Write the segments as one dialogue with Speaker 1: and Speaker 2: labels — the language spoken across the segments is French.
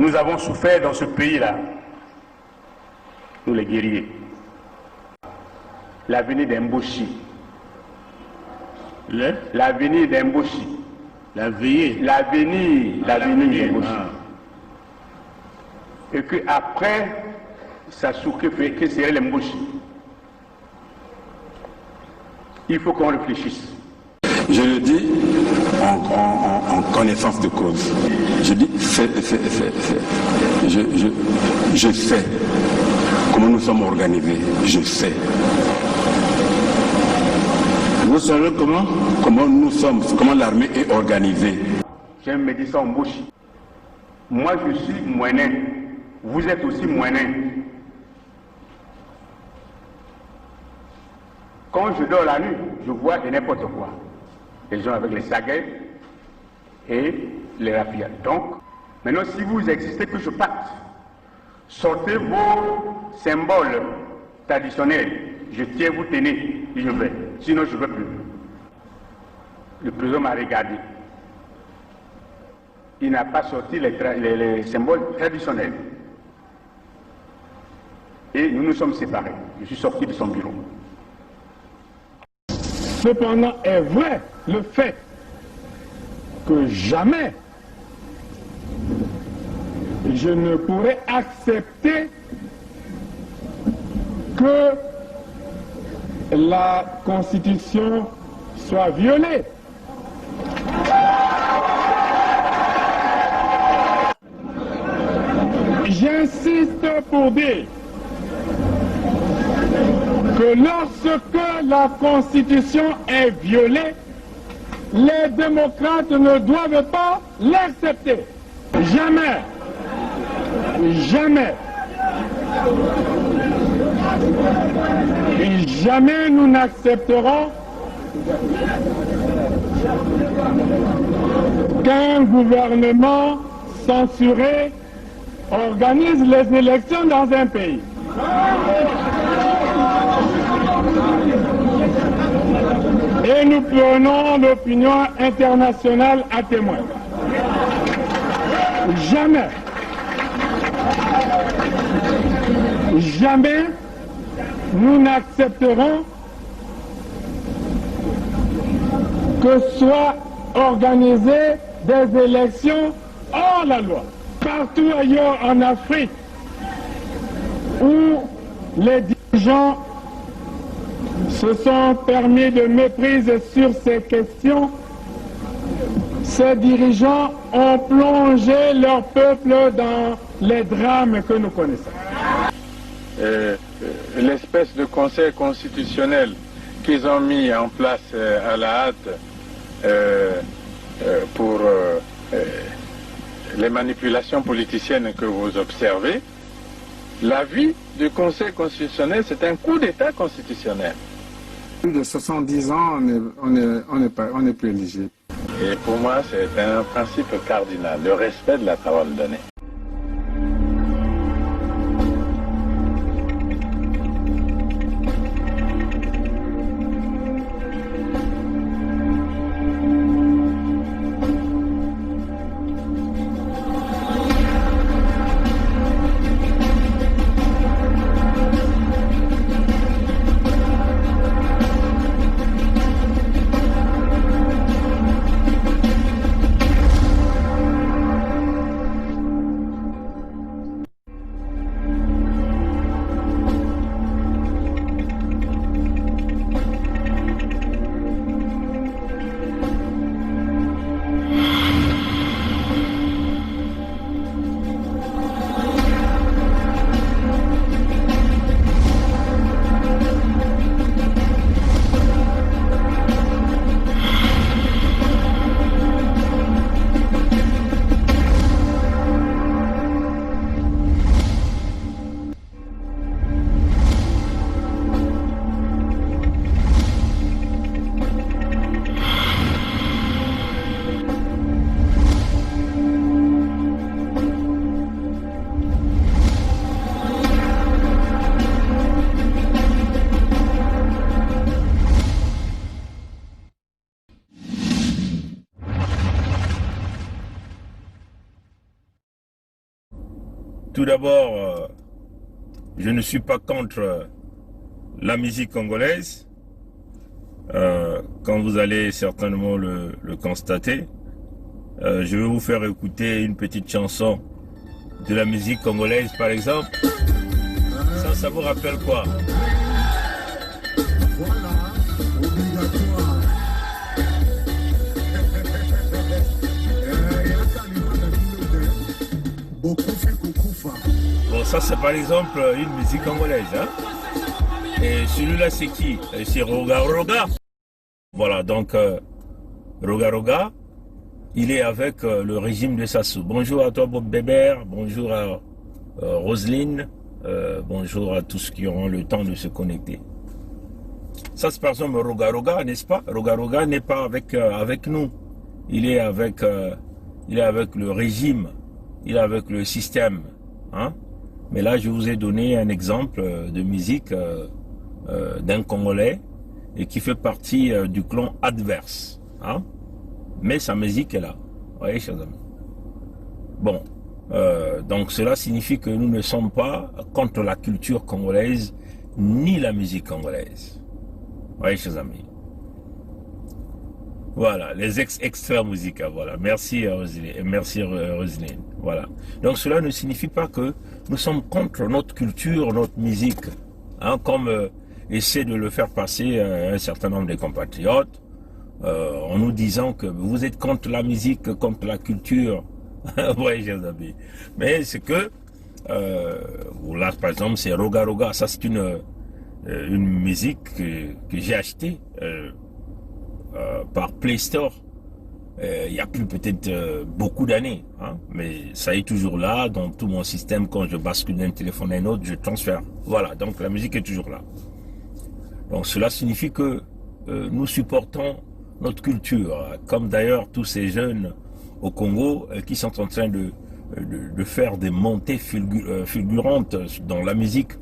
Speaker 1: Nous avons souffert dans ce pays-là, nous les guerriers. L'avenir d'Emboshi. L'avenir d'Emboshi. L'avenir d'Emboshi. Et qu'après, Sasuke fait que c'est l'Emboshi. Il faut qu'on réfléchisse.
Speaker 2: Je le dis en connaissance de cause. Je dis fait. Je sais comment nous sommes organisés. Je sais. Vous savez comment nous sommes, comment l'armée est organisée.
Speaker 1: J'ai un médecin en bouche. Moi je suis moyen. Vous êtes aussi moyen. Quand je dors la nuit, je vois de n'importe quoi. Les gens avec les saguets et les rapides. Donc, maintenant si vous existez, que je parte, sortez vos symboles traditionnels. Je tiens, vous tenez, et je vais. Sinon, je ne veux plus. Le président m'a regardé. Il n'a pas sorti les symboles traditionnels. Et nous nous sommes séparés. Je suis sorti de son bureau.
Speaker 3: Cependant, est vrai le fait que jamais je ne pourrais accepter que la Constitution soit violée. J'insiste pour dire que lorsque la Constitution est violée, les démocrates ne doivent pas l'accepter. Jamais. Jamais. Et jamais nous n'accepterons qu'un gouvernement censuré organise les élections dans un pays. Et nous prenons l'opinion internationale à témoin. Jamais, jamais nous n'accepterons que soient organisées des élections hors la loi. Partout ailleurs en Afrique où les dirigeants se sont permis de méprise sur ces questions, ces dirigeants ont plongé leur peuple dans les drames que nous connaissons.
Speaker 4: L'espèce de conseil constitutionnel qu'ils ont mis en place à la hâte pour les manipulations politiciennes que vous observez, l'avis du conseil constitutionnel, c'est un coup d'État constitutionnel.
Speaker 5: Plus de 70 ans, on n'est plus éligible.
Speaker 4: Et pour moi, c'est un principe cardinal, le respect de la parole donnée.
Speaker 6: Tout d'abord, je ne suis pas contre la musique congolaise, comme vous allez certainement le constater. Je vais vous faire écouter une petite chanson de la musique congolaise, par exemple. Ça vous rappelle quoi? Bon, ça c'est par exemple une musique congolaise, hein? Et celui-là c'est qui? C'est Roga Roga. Voilà, donc Roga Roga, il est avec le régime de Sassou. Bonjour à toi Bob Bébert, bonjour à Roselyne, bonjour à tous qui auront le temps de se connecter. Ça c'est par exemple Roga Roga, n'est-ce pas? Roga Roga n'est pas avec nous. Il est avec le régime, il est avec le système, hein? Mais là je vous ai donné un exemple de musique d'un Congolais et qui fait partie du clan adverse, hein? Mais sa musique est là, vous voyez chers amis. Bon, donc cela signifie que nous ne sommes pas contre la culture congolaise ni la musique congolaise, vous voyez chers amis. Voilà, les extraits musicaux, voilà. Merci Roselyne, voilà. Donc cela ne signifie pas que nous sommes contre notre culture, notre musique, hein, comme essaie de le faire passer un certain nombre de compatriotes, en nous disant que vous êtes contre la musique, contre la culture. Oui, chers amis. Mais c'est que, là par exemple, c'est Roga Roga, ça c'est une musique que j'ai achetée par Play Store. Il y a plus peut-être beaucoup d'années, hein, mais ça est toujours là dans tout mon système. Quand je bascule d'un téléphone à un autre, je transfère. Voilà, donc la musique est toujours là. Donc cela signifie que nous supportons notre culture, comme d'ailleurs tous ces jeunes au Congo qui sont en train de faire des montées fulgurantes dans la musique.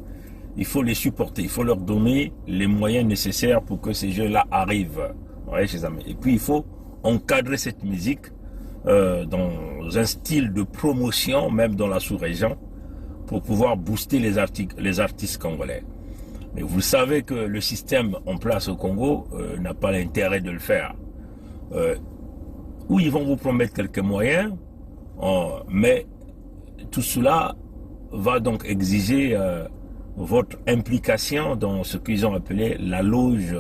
Speaker 6: Il faut les supporter, il faut leur donner les moyens nécessaires pour que ces jeunes-là arrivent. Ouais, chers amis. Et puis il faut encadrer cette musique dans un style de promotion, même dans la sous-région, pour pouvoir booster les artistes congolais. Mais vous savez que le système en place au Congo n'a pas l'intérêt de le faire. Où ils vont vous promettre quelques moyens, mais tout cela va donc exiger votre implication dans ce qu'ils ont appelé la loge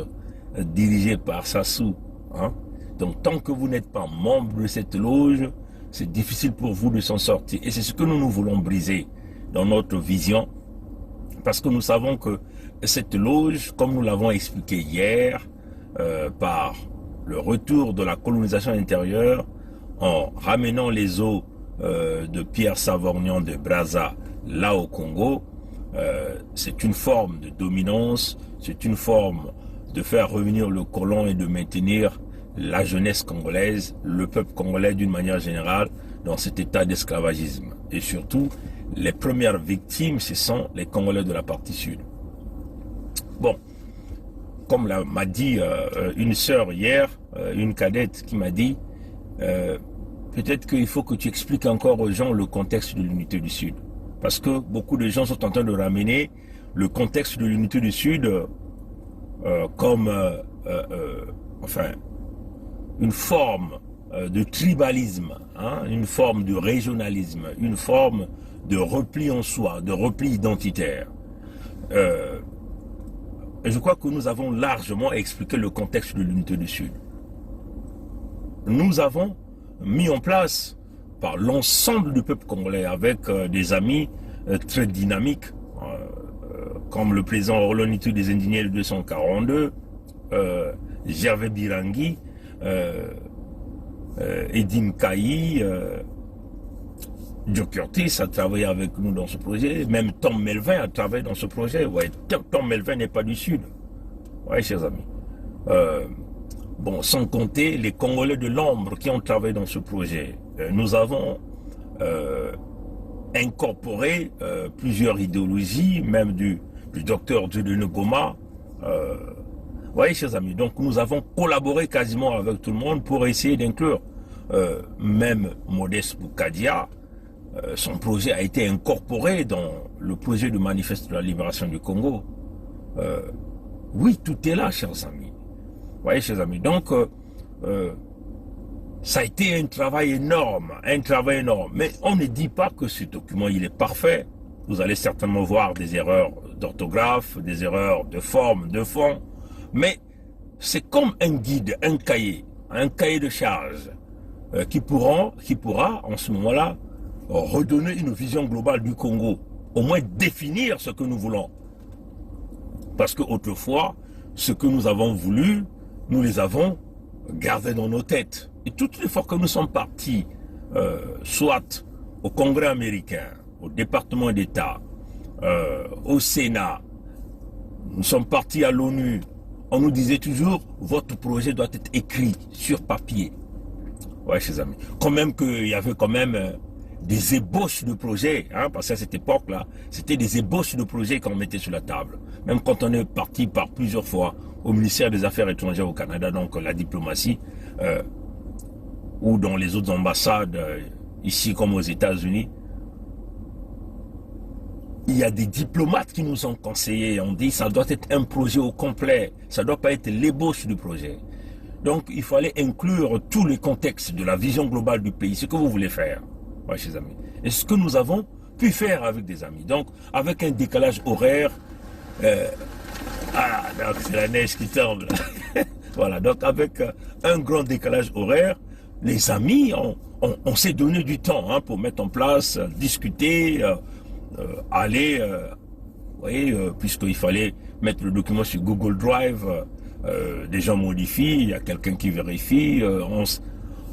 Speaker 6: dirigée par Sassou, hein? Donc tant que vous n'êtes pas membre de cette loge, c'est difficile pour vous de s'en sortir. Et c'est ce que nous voulons briser dans notre vision, parce que nous savons que cette loge, comme nous l'avons expliqué hier, par le retour de la colonisation intérieure, en ramenant les eaux de Pierre Savorgnan de Brazza là au Congo, c'est une forme de dominance, c'est une forme de faire revenir le colon et de maintenir la jeunesse congolaise, le peuple congolais d'une manière générale, dans cet état d'esclavagisme. Et surtout, les premières victimes, ce sont les Congolais de la partie sud. Bon, comme m'a dit une sœur hier, une cadette qui m'a dit, peut-être qu'il faut que tu expliques encore aux gens le contexte de l'unité du Sud. Parce que beaucoup de gens sont en train de ramener le contexte de l'unité du Sud comme enfin, une forme de tribalisme, hein, une forme de régionalisme, une forme de repli en soi, de repli identitaire. Et je crois que nous avons largement expliqué le contexte de l'unité du Sud. Nous avons mis en place par l'ensemble du peuple congolais avec des amis très dynamiques, comme le président Orlonitu des Indignés 242, Gervais Birangui, Edine Kayi, Joe Curtis a travaillé avec nous dans ce projet, même Tom Melvin a travaillé dans ce projet. Ouais, Tom Melvin n'est pas du Sud. Oui, chers amis. Bon, sans compter les Congolais de l'ombre qui ont travaillé dans ce projet. Nous avons incorporé plusieurs idéologies, même du docteur Dieudonné Goma. Vous voyez, chers amis, donc nous avons collaboré quasiment avec tout le monde pour essayer d'inclure même Modeste Boukadia, son projet a été incorporé dans le projet de manifeste de la libération du Congo. Oui, tout est là, chers amis. Vous voyez, chers amis. Donc, ça a été un travail énorme, Mais on ne dit pas que ce document, il est parfait. Vous allez certainement voir des erreurs d'orthographe, des erreurs de forme, de fond. Mais c'est comme un guide, un cahier de charge qui pourra, en ce moment-là, redonner une vision globale du Congo. Au moins définir ce que nous voulons. Parce qu'autrefois, ce que nous avons voulu, nous les avons gardés dans nos têtes. Et toutes les fois que nous sommes partis, soit au Congrès américain, au département d'État, au Sénat, nous sommes partis à l'ONU, on nous disait toujours, votre projet doit être écrit sur papier. Ouais, chers amis. Quand même qu'il y avait quand même des ébauches de projets, hein, parce qu'à cette époque-là, c'était des ébauches de projets qu'on mettait sur la table. Même quand on est parti par plusieurs fois au ministère des Affaires étrangères au Canada, donc la diplomatie, ou dans les autres ambassades, ici comme aux États-Unis, il y a des diplomates qui nous ont conseillé, on dit ça doit être un projet au complet, ça ne doit pas être l'ébauche du projet. Donc il fallait inclure tous les contextes de la vision globale du pays, ce que vous voulez faire, ouais, chers amis. Et ce que nous avons pu faire avec des amis, donc avec un décalage horaire, donc c'est la neige qui tombe là. Voilà, donc avec un grand décalage horaire, les amis, on s'est donné du temps hein, pour mettre en place, discuter, aller, vous voyez, puisqu'il fallait mettre le document sur Google Drive, des gens modifient, il y a quelqu'un qui vérifie,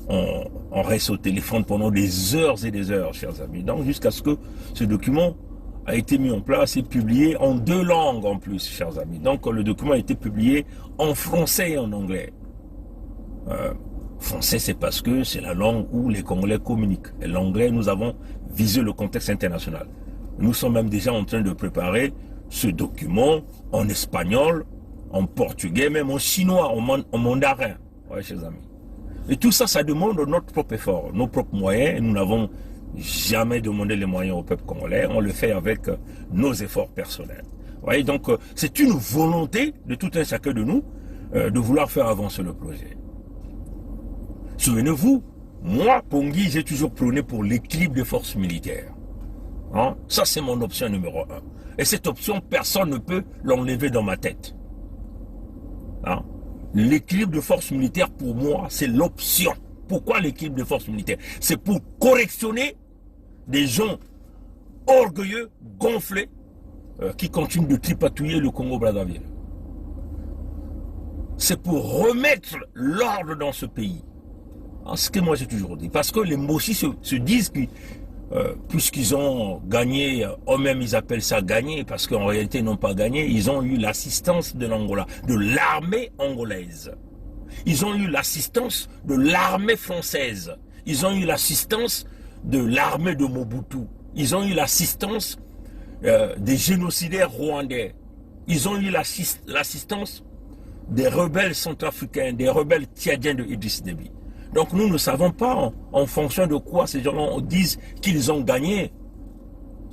Speaker 6: on reste au téléphone pendant des heures et des heures, chers amis. Donc jusqu'à ce que ce document a été mis en place et publié en 2 langues en plus, chers amis. Donc le document a été publié en français et en anglais. Français, c'est parce que c'est la langue où les Congolais communiquent. Et l'anglais, nous avons visé le contexte international. Nous sommes même déjà en train de préparer ce document en espagnol, en portugais, même en chinois, en mandarin. Ouais, chers amis. Et tout ça, ça demande notre propre effort, nos propres moyens. Et nous n'avons jamais demandé les moyens au peuple congolais. On le fait avec nos efforts personnels. Vous voyez, donc c'est une volonté de tout un chacun de nous de vouloir faire avancer le projet. Souvenez-vous, moi, Pongui, j'ai toujours prôné pour l'équilibre des forces militaires. Hein? Ça, c'est mon option numéro 1. Et cette option, personne ne peut l'enlever dans ma tête. Hein? L'équilibre de forces militaires, pour moi, c'est l'option. Pourquoi l'équilibre de forces militaires? C'est pour correctionner des gens orgueilleux, gonflés, qui continuent de tripatouiller le Congo-Brazzaville. C'est pour remettre l'ordre dans ce pays. Ce que moi j'ai toujours dit. Parce que les Mossi se disent que puisqu'ils ont gagné, eux-mêmes ils appellent ça gagner, parce qu'en réalité ils n'ont pas gagné, ils ont eu l'assistance de l'Angola, de l'armée angolaise. Ils ont eu l'assistance de l'armée française. Ils ont eu l'assistance de l'armée de Mobutu. Ils ont eu l'assistance des génocidaires rwandais. Ils ont eu l'assistance des rebelles centrafricains, des rebelles tchadiens de Idriss Déby. Donc nous ne savons pas en fonction de quoi ces gens-là disent qu'ils ont gagné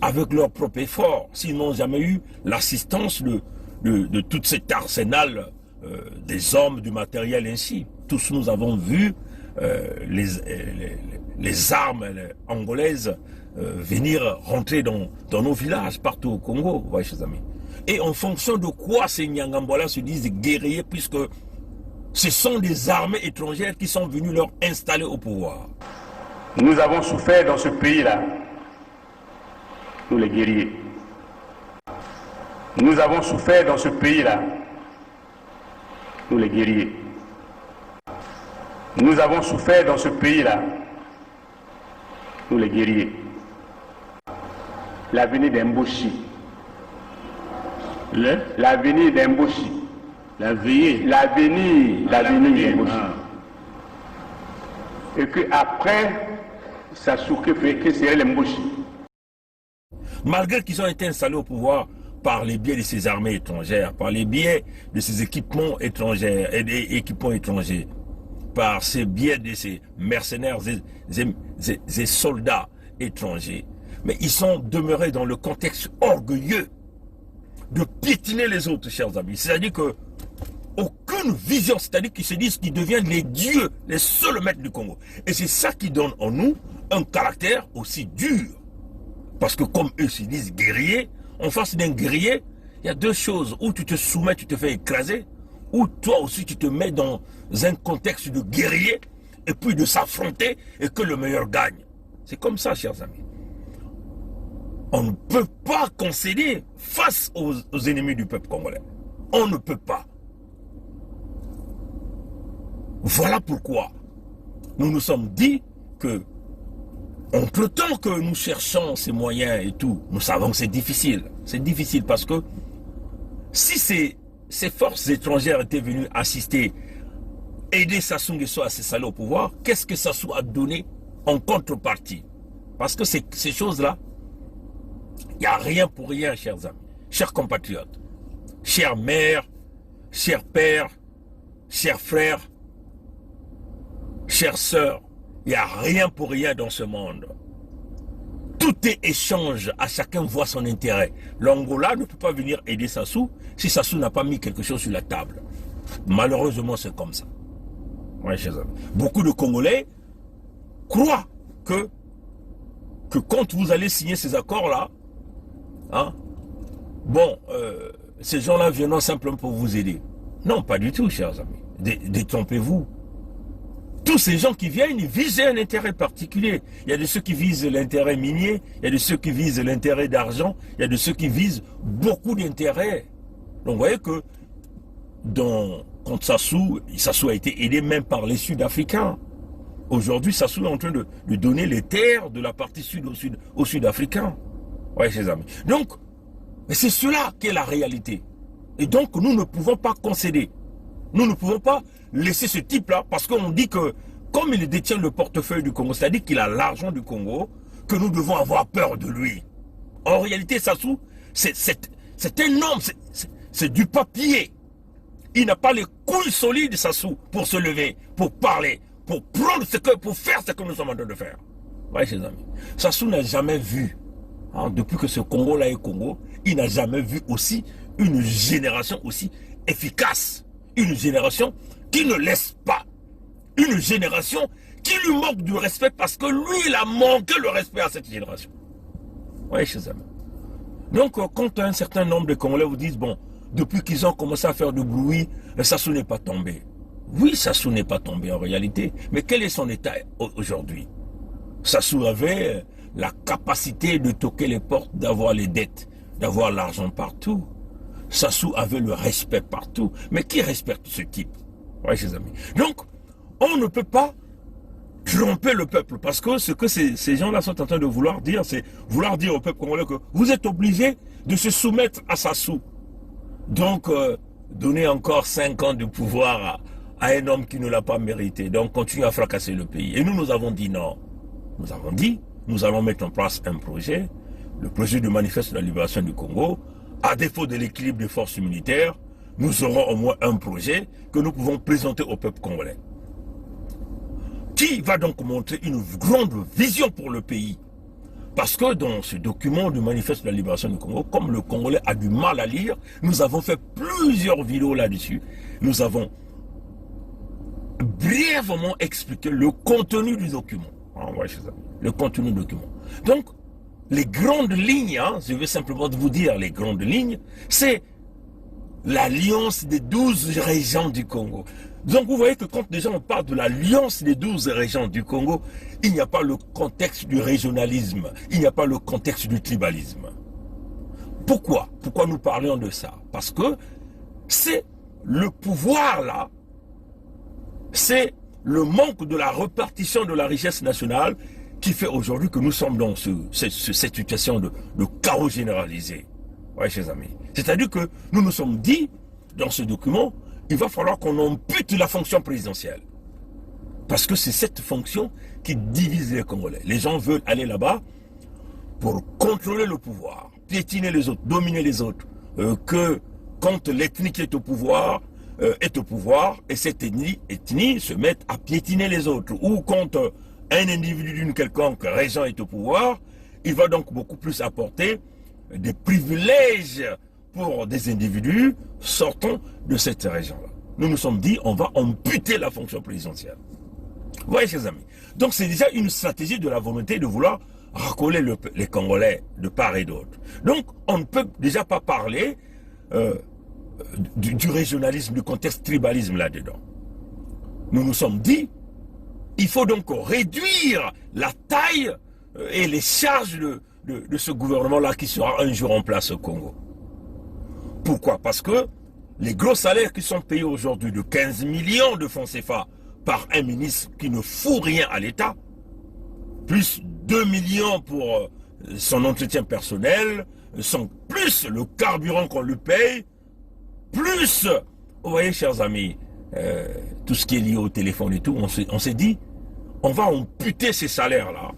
Speaker 6: avec leur propre effort, s'ils n'ont jamais eu l'assistance de tout cet arsenal des hommes, du matériel ainsi. Tous nous avons vu les armes angolaises venir rentrer dans nos villages partout au Congo, vous voyez, chers amis. Et en fonction de quoi ces Nyangambola se disent guerriers, puisque ce sont des armées étrangères qui sont venues leur installer au pouvoir.
Speaker 1: Nous avons souffert dans ce pays-là, nous les guerriers. Nous avons souffert dans ce pays-là, nous les guerriers. Nous avons souffert dans ce pays-là, nous les guerriers. L'avenir d'Mboshi. L'avenir d'Mboshi. L'avenir d'Mboshi. Et qu'après, ça souque que serait l'Mboshi.
Speaker 6: Malgré qu'ils ont été installés au pouvoir par les biais de ces armées étrangères, par les biais de ces équipements étrangers, par ces biais de ces mercenaires et soldats étrangers, mais ils sont demeurés dans le contexte orgueilleux de piétiner les autres, chers amis. C'est-à-dire que aucune vision, c'est-à-dire qu'ils se disent qu'ils deviennent les dieux, les seuls maîtres du Congo. Et c'est ça qui donne en nous un caractère aussi dur. Parce que comme eux se disent guerriers, en face d'un guerrier, il y a deux choses. Ou tu te soumets, tu te fais écraser, ou toi aussi tu te mets dans un contexte de guerrier, et puis de s'affronter, et que le meilleur gagne. C'est comme ça, chers amis. On ne peut pas concéder face aux ennemis du peuple congolais. On ne peut pas. Voilà pourquoi nous nous sommes dit que, entre le temps que nous cherchons ces moyens et tout, nous savons que c'est difficile. C'est difficile parce que si ces forces étrangères étaient venues assister, aider Sassou Nguesso à s'installer au pouvoir, qu'est-ce que Sassou a donné en contrepartie? Parce que ces choses-là, il n'y a rien pour rien, chers amis, chers compatriotes, chères mères, chers pères, chers frères, chères sœurs, il n'y a rien pour rien dans ce monde. Tout est échange, à chacun voit son intérêt. L'Angola ne peut pas venir aider Sassou si Sassou n'a pas mis quelque chose sur la table. Malheureusement, c'est comme ça. Ouais, chers amis. Beaucoup de Congolais croient que quand vous allez signer ces accords-là, hein, bon, ces gens-là viendront simplement pour vous aider. Non, pas du tout, chers amis. Détrompez-vous. Tous ces gens qui viennent, ils visent un intérêt particulier. Il y a de ceux qui visent l'intérêt minier, il y a de ceux qui visent l'intérêt d'argent, il y a de ceux qui visent beaucoup d'intérêts. Donc vous voyez que contre Sassou a été aidé même par les Sud-Africains. Aujourd'hui, Sassou est en train de donner les terres de la partie sud aux Sud-Africains. Oui, chers amis. Donc, c'est cela qui est la réalité. Et donc, nous ne pouvons pas concéder. Nous ne pouvons pas laisser ce type-là, parce qu'on dit que, comme il détient le portefeuille du Congo, c'est-à-dire qu'il a l'argent du Congo, que nous devons avoir peur de lui. En réalité, Sassou, c'est un homme, c'est du papier. Il n'a pas les couilles solides, Sassou, pour se lever, pour parler, pour faire ce que nous sommes en train de faire. Oui, chers amis. Sassou n'a jamais vu, hein, depuis que ce Congo-là est Congo, il n'a jamais vu aussi une génération aussi efficace. Une génération qui ne laisse pas. Une génération qui lui manque du respect parce que lui, il a manqué le respect à cette génération. Oui, chers amis. Donc, quand un certain nombre de Congolais vous disent, bon, depuis qu'ils ont commencé à faire du bruit, Sassou n'est pas tombé. Oui, Sassou n'est pas tombé en réalité. Mais quel est son état aujourd'hui? Sassou avait la capacité de toquer les portes, d'avoir les dettes, d'avoir l'argent partout. Sassou avait le respect partout. Mais qui respecte ce type? Oui, chers amis. Donc, on ne peut pas tromper le peuple. Parce que ce que ces gens-là sont en train de vouloir dire, c'est vouloir dire au peuple congolais que vous êtes obligés de se soumettre à Sassou. Donc, donner encore 5 ans de pouvoir à un homme qui ne l'a pas mérité. Donc, continuer à fracasser le pays. Et nous avons dit non. Nous avons dit, nous allons mettre en place un projet, le projet du manifeste de la libération du Congo. À défaut de l'équilibre des forces militaires, nous aurons au moins un projet que nous pouvons présenter au peuple congolais. Qui va donc montrer une grande vision pour le pays. Parce que dans ce document du manifeste de la libération du Congo, comme le Congolais a du mal à lire, nous avons fait plusieurs vidéos là-dessus. Nous avons brièvement expliqué le contenu du document. Le contenu du document. Donc, les grandes lignes, hein, je vais simplement vous dire les grandes lignes, c'est l'alliance des 12 régions du Congo. Donc vous voyez que quand déjà on parle de l'alliance des 12 régions du Congo, il n'y a pas le contexte du régionalisme, il n'y a pas le contexte du tribalisme. Pourquoi? Pourquoi nous parlons de ça? Parce que c'est le pouvoir là, c'est le manque de la répartition de la richesse nationale qui fait aujourd'hui que nous sommes dans cette situation de chaos généralisé. Oui, chers amis. C'est-à-dire que nous nous sommes dit, dans ce document, il va falloir qu'on ampute la fonction présidentielle. Parce que c'est cette fonction qui divise les Congolais. Les gens veulent aller là-bas pour contrôler le pouvoir, piétiner les autres, dominer les autres. Que quand l'ethnie qui est au pouvoir, et cette ethnie se met à piétiner les autres. Ou quand un individu d'une quelconque région est au pouvoir, il va donc beaucoup plus apporter des privilèges pour des individus sortant de cette région-là. Nous nous sommes dit, on va amputer la fonction présidentielle. Vous voyez, chers amis. Donc c'est déjà une stratégie de la volonté de vouloir racoler les Congolais de part et d'autre. Donc on ne peut déjà pas parler du régionalisme, du contexte tribalisme là-dedans. Nous nous sommes dit, il faut donc réduire la taille et les charges de ce gouvernement-là qui sera un jour en place au Congo. Pourquoi? Parce que les gros salaires qui sont payés aujourd'hui de 15 millions de francs CFA par un ministre qui ne fout rien à l'État, plus 2 millions pour son entretien personnel, plus le carburant qu'on lui paye, plus, vous voyez, chers amis, tout ce qui est lié au téléphone et tout, on s'est dit, on va amputer ces salaires-là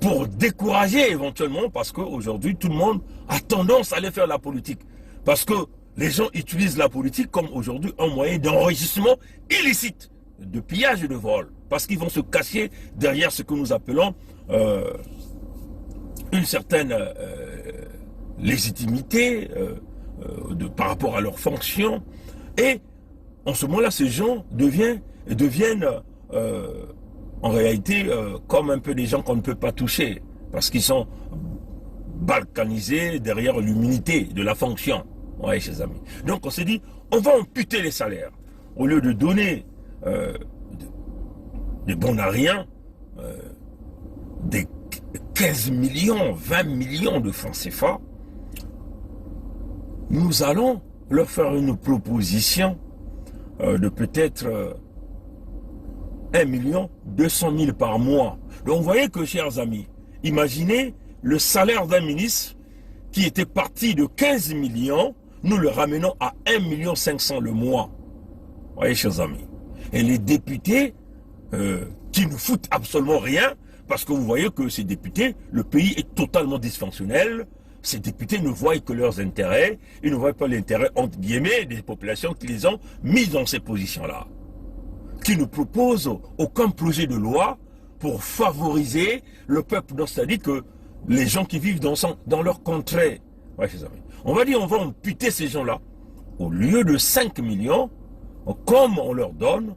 Speaker 6: pour décourager éventuellement, parce qu'aujourd'hui, tout le monde a tendance à aller faire la politique. Parce que les gens utilisent la politique comme aujourd'hui un moyen d'enrichissement illicite, de pillage et de vol. Parce qu'ils vont se cacher derrière ce que nous appelons une certaine légitimité par rapport à leurs fonctions. Et en ce moment-là, ces gens deviennent en réalité comme un peu des gens qu'on ne peut pas toucher. Parce qu'ils sont balkanisés derrière l'humilité de la fonction. Oui, chers amis. Donc on s'est dit, on va amputer les salaires. Au lieu de donner des bons à rien, des 15 millions, 20 millions de francs CFA, nous allons leur faire une proposition de peut-être 1 200 000 par mois. Donc vous voyez que, chers amis, imaginez le salaire d'un ministre qui était parti de 15 millions, nous le ramenons à 1 500 000 le mois. Vous voyez, chers amis. Et les députés qui ne foutent absolument rien, parce que vous voyez que ces députés, le pays est totalement dysfonctionnel. Ces députés ne voient que leurs intérêts, ils ne voient pas l'intérêt, entre guillemets, des populations qui les ont mis dans ces positions-là. Qui ne proposent aucun projet de loi pour favoriser le peuple, c'est-à-dire que les gens qui vivent dans leur contrée. Ouais, chers amis. On va dire, on va amputer ces gens-là. Au lieu de 5 millions, comme on leur donne,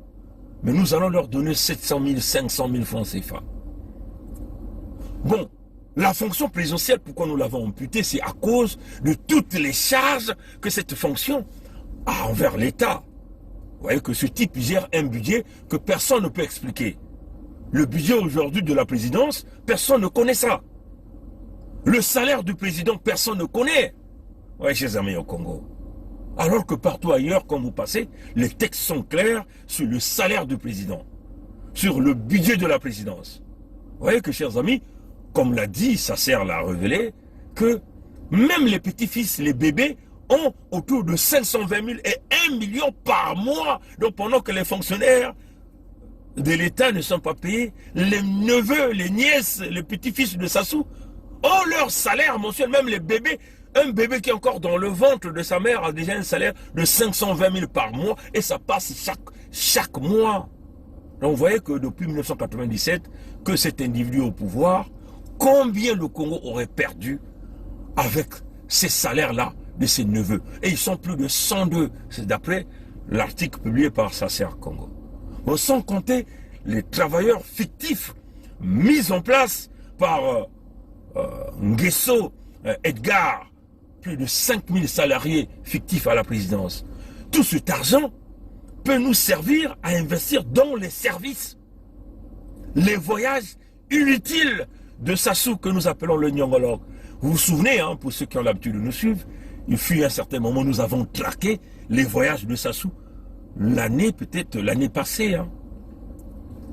Speaker 6: mais nous allons leur donner 700 000, 500 000 francs CFA. Bon, la fonction présidentielle, pourquoi nous l'avons amputée, c'est à cause de toutes les charges que cette fonction a envers l'État. Vous voyez que ce type gère un budget que personne ne peut expliquer. Le budget aujourd'hui de la présidence, personne ne connaît ça. Le salaire du président, personne ne connaît. Oui, chers amis au Congo. Alors que partout ailleurs, quand vous passez, les textes sont clairs sur le salaire du président, sur le budget de la présidence. Vous voyez que, chers amis, comme l'a dit Sasser l'a révélé, que même les petits-fils, les bébés, ont autour de 520 000 et 1 million par mois. Donc pendant que les fonctionnaires de l'État ne sont pas payés, les neveux, les nièces, les petits-fils de Sassou ont leur salaire mensuel, même les bébés. Un bébé qui est encore dans le ventre de sa mère a déjà un salaire de 520 000 par mois et ça passe chaque mois. Donc vous voyez que depuis 1997, que cet individu au pouvoir, combien le Congo aurait perdu avec ces salaires-là de ses neveux. Et ils sont plus de 102, c'est d'après l'article publié par Sasser Congo. Bon, sans compter les travailleurs fictifs mis en place par Nguesso Edgar, plus de 5000 salariés fictifs à la présidence. Tout cet argent peut nous servir à investir dans les services. Les voyages inutiles de Sassou que nous appelons le Nyongolog. Vous vous souvenez, hein, pour ceux qui ont l'habitude de nous suivre, il fut un certain moment, nous avons traqué les voyages de Sassou. Peut-être l'année passée, hein,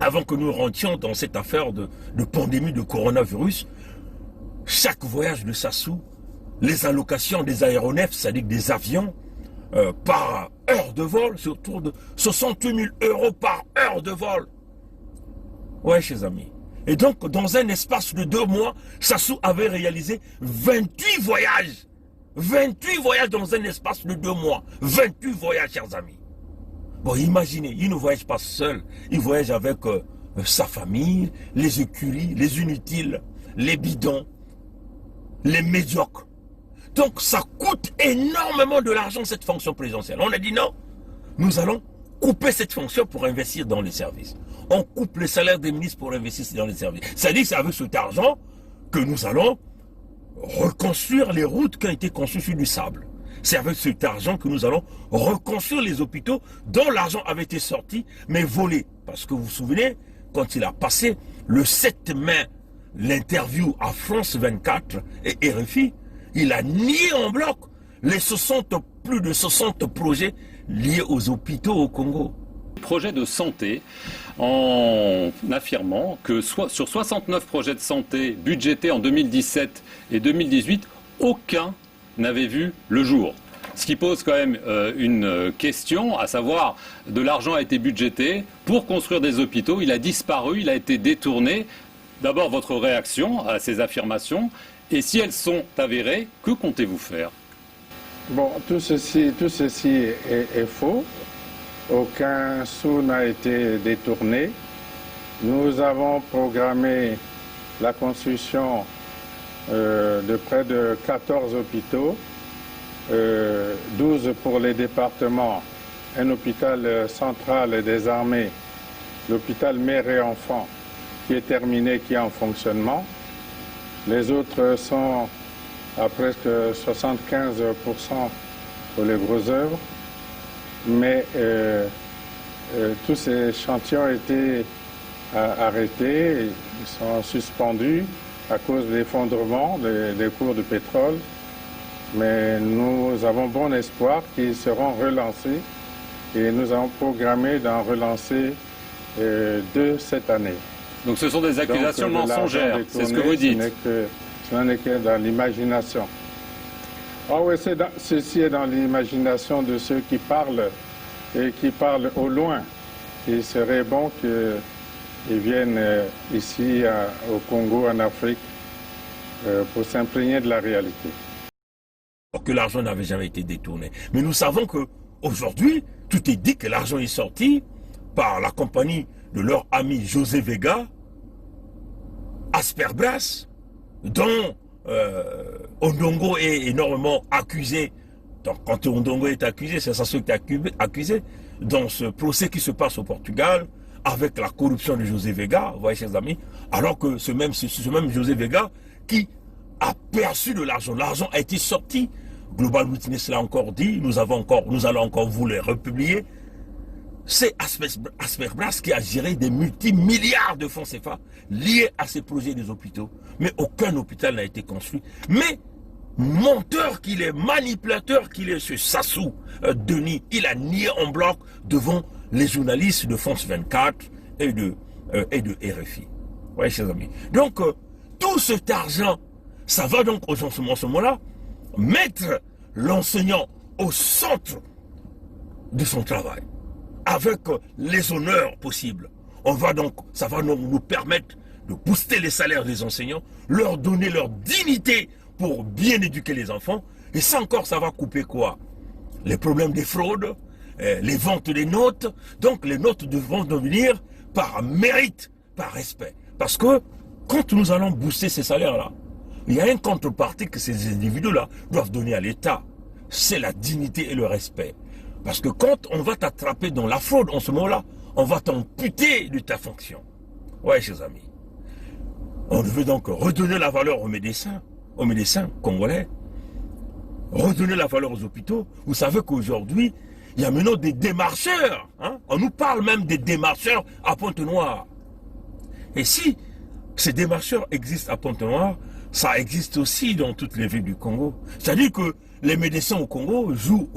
Speaker 6: avant que nous rentrions dans cette affaire de pandémie de coronavirus, chaque voyage de Sassou, les allocations des aéronefs, c'est-à-dire des avions, par heure de vol, c'est autour de 68 000 € par heure de vol. Ouais, chers amis. Et donc, dans un espace de 2 mois, Sassou avait réalisé 28 voyages. 28 voyages dans un espace de 2 mois. 28 voyages, chers amis. Bon, imaginez, il ne voyage pas seul, il voyage avec sa famille, les écuries, les inutiles, les bidons, les médiocres. Donc ça coûte énormément de l'argent cette fonction présidentielle. On a dit non, nous allons couper cette fonction pour investir dans les services. On coupe le salaire des ministres pour investir dans les services. C'est-à-dire que c'est avec cet argent que nous allons reconstruire les routes qui ont été construites sur du sable. C'est avec cet argent que nous allons reconstruire les hôpitaux dont l'argent avait été sorti, mais volé. Parce que vous vous souvenez, quand il a passé le 7 mai l'interview à France 24 et RFI, il a nié en bloc les plus de 60 projets liés aux hôpitaux au Congo.
Speaker 7: Projet de santé en affirmant que sur 69 projets de santé budgétés en 2017 et 2018, aucun n'avait vu le jour. Ce qui pose quand même une question, à savoir, de l'argent a été budgété pour construire des hôpitaux, il a disparu, il a été détourné. D'abord, votre réaction à ces affirmations, et si elles sont avérées, que comptez-vous faire?
Speaker 4: Bon, tout ceci est faux. Aucun sou n'a été détourné. Nous avons programmé la construction de près de 14 hôpitaux, 12 pour les départements, un hôpital central des armées, l'hôpital mère et enfants qui est terminé, qui est en fonctionnement. Les autres sont à presque 75% pour les grosses œuvres, mais tous ces chantiers ont été arrêtés, ils sont suspendus à cause de l'effondrement des cours du pétrole, mais nous avons bon espoir qu'ils seront relancés et nous avons programmé d'en relancer 2 cette année.
Speaker 7: Donc ce sont des accusations mensongères, c'est ce que vous dites.
Speaker 4: Ce n'est que dans l'imagination. Ah oui, ceci est dans l'imagination de ceux qui parlent et qui parlent au loin. Il serait bon qu'ils viennent ici au Congo, en Afrique, pour s'imprégner de la réalité.
Speaker 6: Que l'argent n'avait jamais été détourné. Mais nous savons qu'aujourd'hui, tout est dit que l'argent est sorti par la compagnie de leur ami José Vega, Asperbras, dont Ondongo est énormément accusé. Donc quand Ondongo est accusé, c'est Sassou qui est accusé dans ce procès qui se passe au Portugal avec la corruption de José Vega, vous voyez chers amis, alors que ce même José Vega qui a perçu de l'argent. L'argent a été sorti. Global Witness l'a encore dit, nous allons encore vous les republier. C'est Asperbras qui a géré des multimilliards de francs CFA liés à ces projets des hôpitaux. Mais aucun hôpital n'a été construit. Mais menteur qu'il est, manipulateur qu'il est, ce Sassou Denis, il a nié en bloc devant les journalistes de France 24 et de RFI. Vous voyez, chers amis. Donc, tout cet argent, ça va donc en ce moment-là mettre l'enseignant au centre de son travail, avec les honneurs possibles. Ça va nous permettre de booster les salaires des enseignants, leur donner leur dignité pour bien éduquer les enfants. Et ça encore, ça va couper quoi? Les problèmes des fraudes, les ventes des notes. Donc les notes devront devenir par mérite, par respect. Parce que quand nous allons booster ces salaires-là, il y a une contrepartie que ces individus-là doivent donner à l'État. C'est la dignité et le respect. Parce que quand on va t'attraper dans la fraude en ce moment-là, on va t'amputer de ta fonction. Ouais, chers amis. On veut donc redonner la valeur aux médecins congolais. Redonner la valeur aux hôpitaux. Vous savez qu'aujourd'hui, il y a maintenant des démarcheurs. On nous parle même des démarcheurs à Pointe-Noire. Et si ces démarcheurs existent à Pointe-Noire, ça existe aussi dans toutes les villes du Congo. C'est-à-dire que les médecins au Congo jouent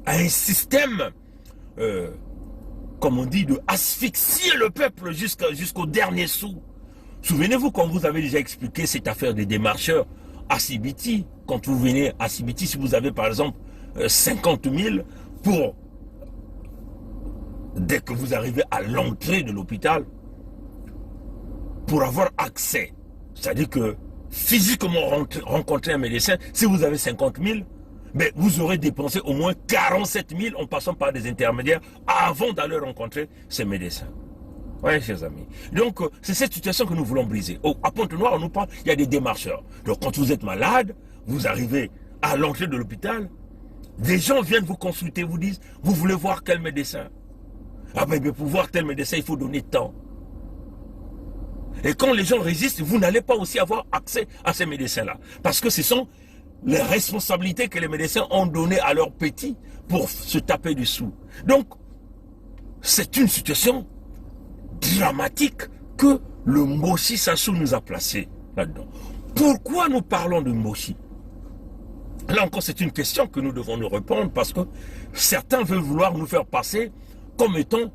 Speaker 6: à un système, comme on dit, de asphyxier le peuple jusqu'au dernier sou. Souvenez-vous quand vous avez déjà expliqué cette affaire des démarcheurs à Sibiti. Quand vous venez à Sibiti, si vous avez par exemple 50 000 pour, dès que vous arrivez à l'entrée de l'hôpital, pour avoir accès, c'est-à-dire que physiquement rencontrer un médecin, si vous avez 50 000, mais vous aurez dépensé au moins 47 000 en passant par des intermédiaires avant d'aller rencontrer ces médecins. Oui, chers amis. Donc, c'est cette situation que nous voulons briser. À Pointe-Noire, on nous parle, il y a des démarcheurs. Donc, quand vous êtes malade, vous arrivez à l'entrée de l'hôpital, des gens viennent vous consulter, vous disent, vous voulez voir quel médecin? Ah ben, pour voir tel médecin, il faut donner temps. Et quand les gens résistent, vous n'allez pas aussi avoir accès à ces médecins-là. Parce que ce sont les responsabilités que les médecins ont données à leurs petits pour se taper dessous. Donc, c'est une situation dramatique que le Mboshi Sassou nous a placé là-dedans. Pourquoi nous parlons de Mboshi? Là encore, c'est une question que nous devons nous répondre parce que certains veulent vouloir nous faire passer comme étant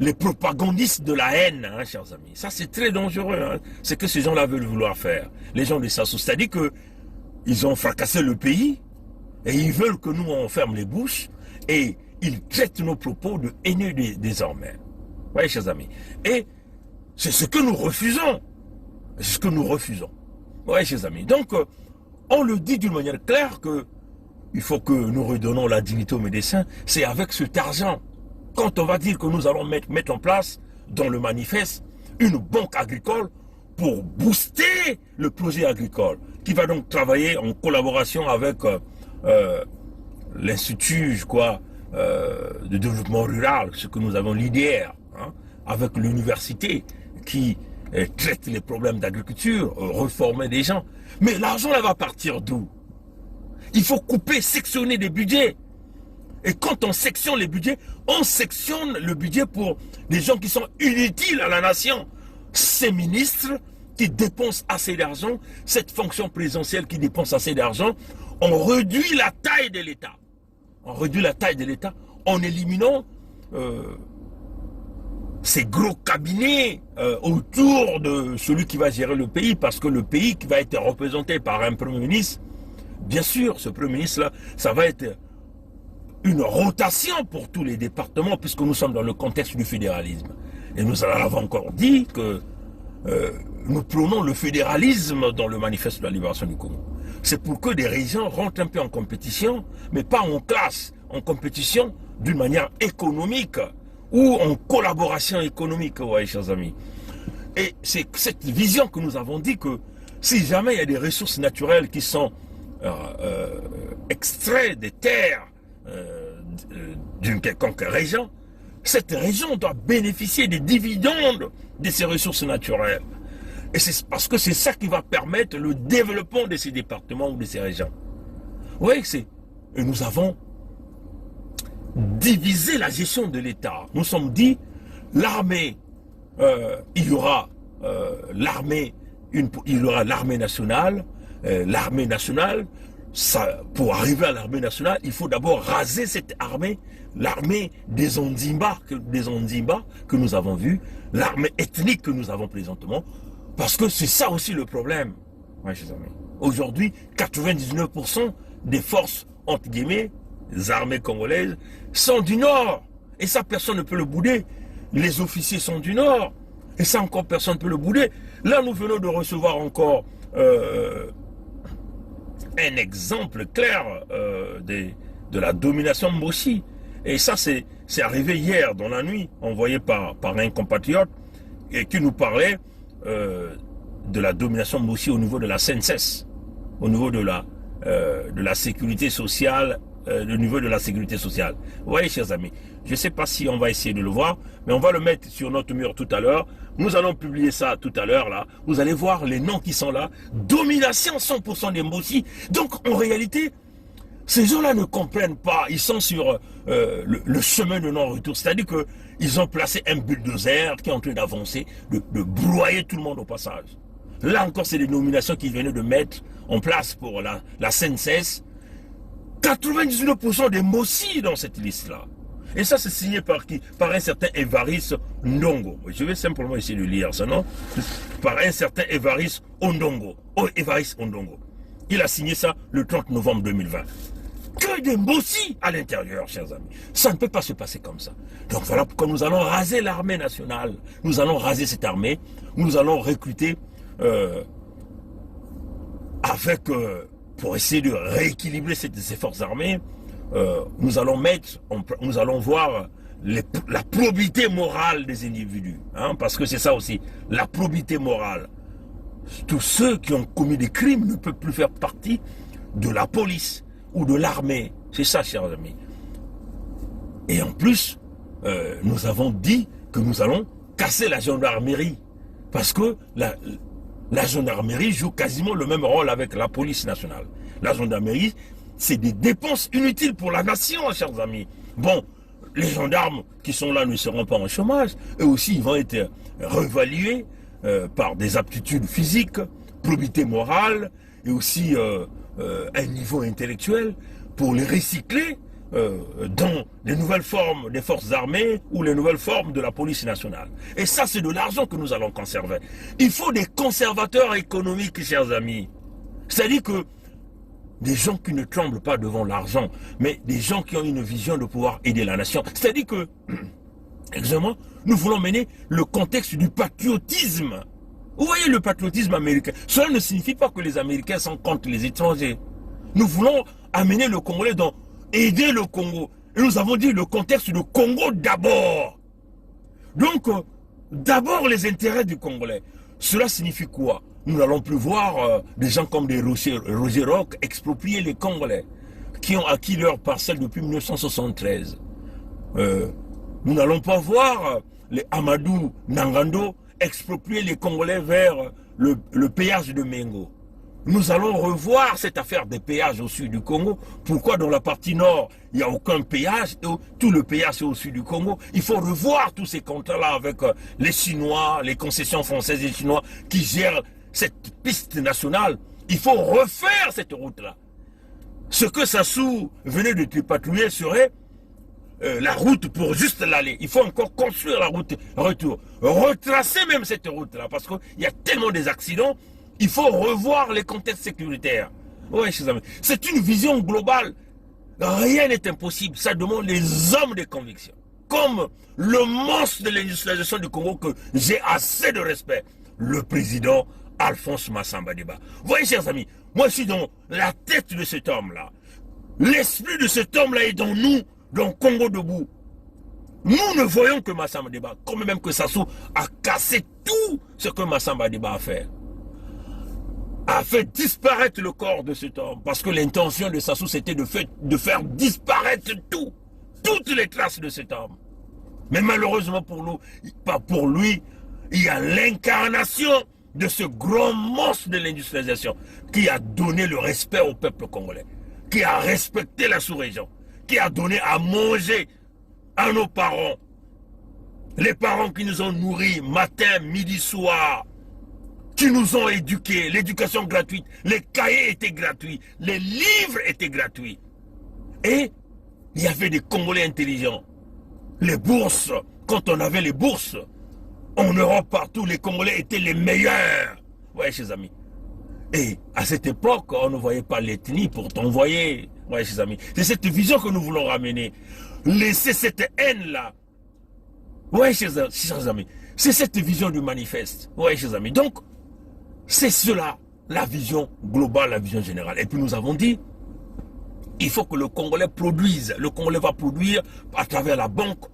Speaker 6: les propagandistes de la haine, hein, chers amis. Ça, c'est très dangereux. Hein. C'est que ces gens-là veulent vouloir faire. Les gens de Sassou, c'est-à-dire qu'ils ont fracassé le pays et ils veulent que nous, on ferme les bouches et ils traitent nos propos de haineux désormais. Oui, chers amis. Et c'est ce que nous refusons. C'est ce que nous refusons. Oui, chers amis. Donc, on le dit d'une manière claire que il faut que nous redonnons la dignité aux médecins. C'est avec cet argent. Quand on va dire que nous allons mettre en place, dans le manifeste, une banque agricole pour booster le projet agricole, qui va donc travailler en collaboration avec l'Institut, de développement rural, ce que nous avons l'IDR, hein, avec l'université qui traite les problèmes d'agriculture, reformer des gens. Mais l'argent là va partir d'où? Il faut couper, sectionner des budgets. Et quand on sectionne les budgets, on sectionne le budget pour des gens qui sont inutiles à la nation. Ces ministres qui dépensent assez d'argent, cette fonction présidentielle qui dépense assez d'argent, on réduit la taille de l'État. On réduit la taille de l'État en éliminant ces gros cabinets autour de celui qui va gérer le pays, parce que le pays qui va être représenté par un Premier ministre, bien sûr, ce Premier ministre-là, ça va être une rotation pour tous les départements, puisque nous sommes dans le contexte du fédéralisme. Et nous avons encore dit que nous prônons le fédéralisme dans le manifeste de la libération du Congo. C'est pour que des régions rentrent un peu en compétition, mais pas en classe, en compétition d'une manière économique ou en collaboration économique, ouais, chers amis. Et c'est cette vision que nous avons dit que si jamais il y a des ressources naturelles qui sont extraites des terres d'une quelconque région, cette région doit bénéficier des dividendes de ces ressources naturelles. Et c'est parce que c'est ça qui va permettre le développement de ces départements ou de ces régions. Vous voyez que c'est... Et nous avons divisé la gestion de l'État. Nous sommes dit, l'armée, il y aura l'armée nationale. L'armée nationale, ça, pour arriver à l'armée nationale, il faut d'abord raser cette armée, l'armée des Ondimba que nous avons vu, l'armée ethnique que nous avons présentement, parce que c'est ça aussi le problème. Ouais, chers amis. Aujourd'hui, 99% des forces, entre guillemets, les armées congolaises, sont du Nord. Et ça, personne ne peut le bouder. Les officiers sont du Nord. Et ça, encore, personne ne peut le bouder. Là, nous venons de recevoir encore un exemple clair de la domination Mboshi. Et ça, c'est arrivé hier dans la nuit, envoyé par un compatriote et qui nous parlait de la domination Mboshi au niveau de la SNCS, au niveau de la sécurité sociale, le niveau de la sécurité sociale. Vous voyez, chers amis, je ne sais pas si on va essayer de le voir, mais on va le mettre sur notre mur tout à l'heure. Nous allons publier ça tout à l'heure, là. Vous allez voir les noms qui sont là. Domination 100% des Mboshi. Donc, en réalité, ces gens-là ne comprennent pas. Ils sont sur le chemin de non-retour. C'est-à-dire qu'ils ont placé un bulldozer qui est en train d'avancer, de broyer tout le monde au passage. Là encore, c'est des nominations qu'ils venaient de mettre en place pour la CNCS. 99% des Mboshi dans cette liste-là. Et ça, c'est signé par qui? Par un certain Évariste Ndongo. Je vais simplement essayer de lire ça, non? Par un certain Évariste Ondongo. Oh, Évariste Ondongo. Il a signé ça le 30 novembre 2020. Que des Mboshi à l'intérieur, chers amis. Ça ne peut pas se passer comme ça. Donc voilà pourquoi nous allons raser l'armée nationale. Nous allons raser cette armée. Nous allons recruter avec pour essayer de rééquilibrer ces forces armées, nous allons voir la probité morale des individus, hein, parce que c'est ça aussi, la probité morale. Tous ceux qui ont commis des crimes ne peuvent plus faire partie de la police ou de l'armée. C'est ça, chers amis. Et en plus, nous avons dit que nous allons casser la gendarmerie, parce que la gendarmerie joue quasiment le même rôle avec la police nationale. La gendarmerie, c'est des dépenses inutiles pour la nation, chers amis. Bon, les gendarmes qui sont là ne seront pas en chômage. Eux aussi, ils vont être réévalués par des aptitudes physiques, probité morale et aussi un niveau intellectuel pour les recycler dans les nouvelles formes des forces armées ou les nouvelles formes de la police nationale. Et ça, c'est de l'argent que nous allons conserver. Il faut des conservateurs économiques, chers amis. C'est-à-dire que des gens qui ne tremblent pas devant l'argent, mais des gens qui ont une vision de pouvoir aider la nation. C'est-à-dire que, exactement, nous voulons mener le contexte du patriotisme. Vous voyez le patriotisme américain. Cela ne signifie pas que les Américains sont contre les étrangers. Nous voulons amener le Congolais dans aider le Congo. Et nous avons dit le contexte du Congo d'abord. Donc, d'abord les intérêts du Congolais. Cela signifie quoi? Nous n'allons plus voir des gens comme des Roger Rock exproprier les Congolais qui ont acquis leur parcelle depuis 1973. Nous n'allons pas voir les Amadou Nangando exproprier les Congolais vers le péage de Mengo. Nous allons revoir cette affaire des péages au sud du Congo. Pourquoi dans la partie nord, il n'y a aucun péage, et tout le péage est au sud du Congo? Il faut revoir tous ces contrats-là avec les Chinois, les concessions françaises et chinois qui gèrent cette piste nationale. Il faut refaire cette route-là. Ce que Sassou venait de tripatouiller serait la route pour juste l'aller. Il faut encore construire la route retour. Retracer même cette route-là, parce qu'il y a tellement des accidents. Il faut revoir les contextes sécuritaires. Oui, chers amis. C'est une vision globale. Rien n'est impossible. Ça demande les hommes de conviction. Comme le monstre de l'industrialisation du Congo que j'ai assez de respect. Le président Alphonse Massamba Deba. Vous voyez, chers amis, moi je suis dans la tête de cet homme-là. L'esprit de cet homme-là est dans nous, dans Congo debout. Nous ne voyons que Massamba Deba, comme même que Sassou a cassé tout ce que Massamba Deba a fait disparaître le corps de cet homme. Parce que l'intention de Sassou, c'était de faire disparaître toutes les traces de cet homme. Mais malheureusement pour lui, il y a l'incarnation de ce grand monstre de l'industrialisation qui a donné le respect au peuple congolais, qui a respecté la sous-région, qui a donné à manger à nos parents, les parents qui nous ont nourris matin, midi, soir, qui nous ont éduqués, l'éducation gratuite, les cahiers étaient gratuits, les livres étaient gratuits. Et il y avait des Congolais intelligents. Les bourses, quand on avait les bourses, en Europe partout, les Congolais étaient les meilleurs. Ouais, chers amis. Et à cette époque, on ne voyait pas l'ethnie pour t'envoyer. Ouais, chers amis. C'est cette vision que nous voulons ramener. Laisser cette haine-là. Ouais, chers amis. C'est cette vision du manifeste. Ouais, chers amis. Donc, c'est cela, la vision globale, la vision générale. Et puis nous avons dit, il faut que le Congolais produise. Le Congolais va produire à travers la banque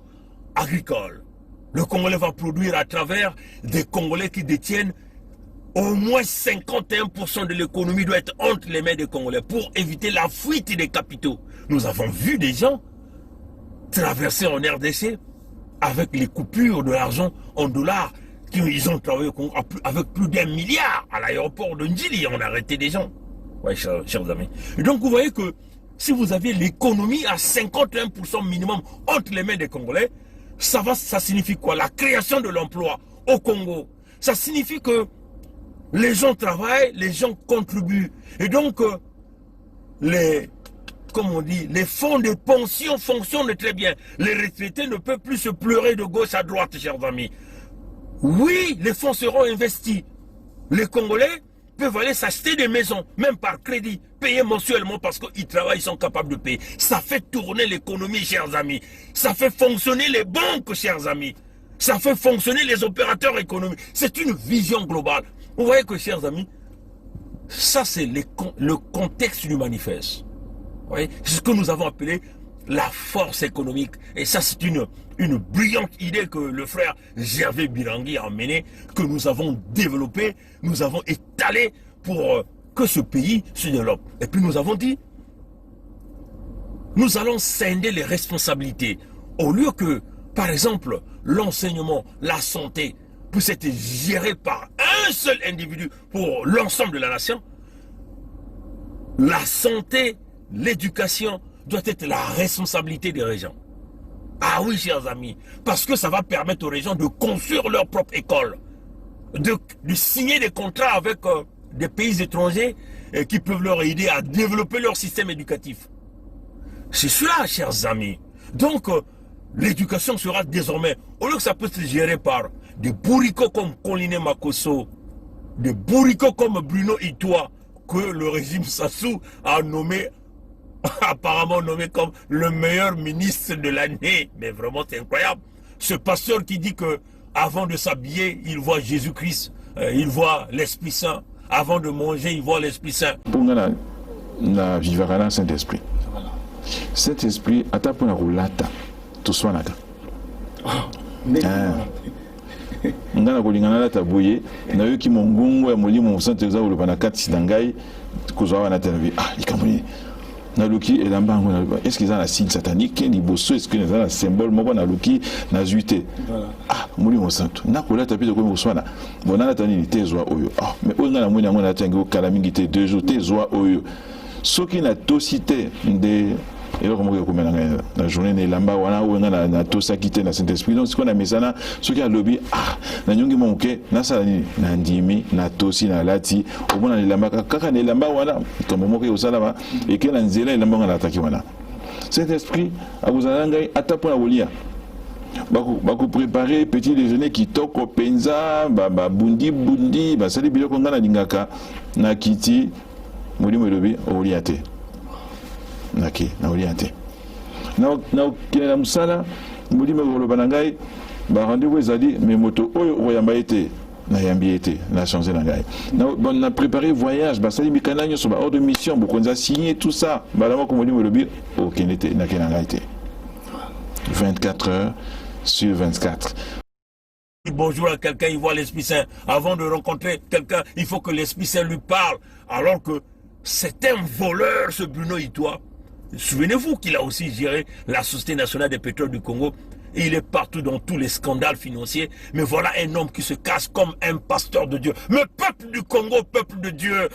Speaker 6: agricole. Le Congolais va produire à travers des Congolais qui détiennent au moins 51% de l'économie doit être entre les mains des Congolais pour éviter la fuite des capitaux. Nous avons vu des gens traverser en RDC avec les coupures de l'argent en dollars. Ils ont travaillé avec plus d'1 milliard à l'aéroport de Ndjili. On a arrêté des gens. Oui, chers amis. Et donc vous voyez que si vous avez l'économie à 51% minimum entre les mains des Congolais, ça signifie quoi? La création de l'emploi au Congo. Ça signifie que les gens travaillent, les gens contribuent. Et donc, les fonds de pension fonctionnent très bien. Les retraités ne peuvent plus se pleurer de gauche à droite, chers amis. Oui, les fonds seront investis. Les Congolais peuvent aller s'acheter des maisons, même par crédit, payer mensuellement parce qu'ils travaillent, ils sont capables de payer. Ça fait tourner l'économie, chers amis. Ça fait fonctionner les banques, chers amis. Ça fait fonctionner les opérateurs économiques. C'est une vision globale. Vous voyez que, chers amis, Ça, c'est le contexte du manifeste. C'est ce que nous avons appelé la force économique. Et ça, c'est une brillante idée que le frère Gervais Birangui a emmenée, que nous avons développée, nous avons étalée pour que ce pays se développe. Et puis nous avons dit, nous allons scinder les responsabilités. Au lieu que, par exemple, l'enseignement, la santé, puisse être géré par un seul individu pour l'ensemble de la nation, la santé, l'éducation doit être la responsabilité des régions. Ah oui, chers amis, parce que ça va permettre aux régions de construire leur propre école, de signer des contrats avec des pays étrangers qui peuvent leur aider à développer leur système éducatif. C'est cela, chers amis. Donc, l'éducation sera désormais, au lieu que ça peut se gérer par des bourricots comme Colline Makosso, des bourricots comme Bruno Itoa, que le régime Sassou a nommé, apparemment nommé comme le meilleur ministre de l'année. Mais vraiment, c'est incroyable. Ce pasteur qui dit que avant de s'habiller, il voit Jésus-Christ, il voit l'Esprit Saint. Avant de manger, il voit l'Esprit Saint.
Speaker 8: Pour nous, la vivara Saint-Esprit. Saint-Esprit, à ta point roulata, tout soit là. Ngana kolingana la taboye na yo ki mongungu ya molimo musante za ulopana kati sidangai kuzawa na televi ikamuni na luki elamba ngo na est-ce qu'ils ont la signe satanique ni bosso est-ce qu'ils ont un symbole moko na luki na zuite molimo santo na kola tapito ko muswana bona na tani tezwa oyo mais o ngana moni ngo na tango kala mingi te 2 jours tezwa oyo soki na tosite de et là, comment on a la journée de l'amba, on a tout ça quitté dans Saint-Esprit. Donc, ce qu'on a mis ça là, ce qui a lobby, na nyongi monke, na salani, na ndimi, na tosi, na lati, au moins na lamba, kaka ne lamba wana, comme on moque au salama, et que la nzela et lamba on a attaqué wana. Saint-Esprit, à vous allangai, à ta point à volia. Bako préparer petit déjeuner qui toque au penza, bundi, sali biloko ngana lingaka, na kiti, molimo lobby, au liate. Naki na orienté na kina musala mulime ko banangai ba rendez-vous ezali mais moto oyo oyamba été na yambi été na changer na ngai na préparé voyage ba sali mikana nyoso ba hors de mission bokonza signer tout ça ba la ko mulime lobi o kenete na kina ngai été 24 heures sur 24.
Speaker 6: Bonjour à quelqu'un, il voit l'Esprit Saint. Avant de rencontrer quelqu'un, il faut que l'Esprit Saint lui parle. Alors que c'est un voleur, ce Bruno Itoa. Souvenez-vous qu'il a aussi géré la Société nationale des pétroles du Congo. Et il est partout dans tous les scandales financiers. Mais voilà un homme qui se cache comme un pasteur de Dieu. Mais peuple du Congo, peuple de Dieu.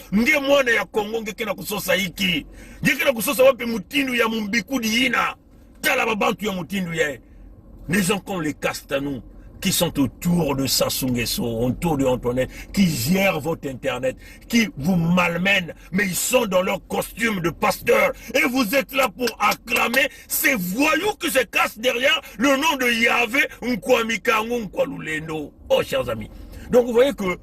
Speaker 6: Les gens comme les Castanou, qui sont autour de Sassou Nguesso, autour de Antoinette, qui gèrent votre Internet, qui vous malmènent, mais ils sont dans leur costume de pasteur. Et vous êtes là pour acclamer ces voyous qui se cachent derrière le nom de Yahvé Nkwamikangu Nkwalulendo. Oh, chers amis. Donc, vous voyez que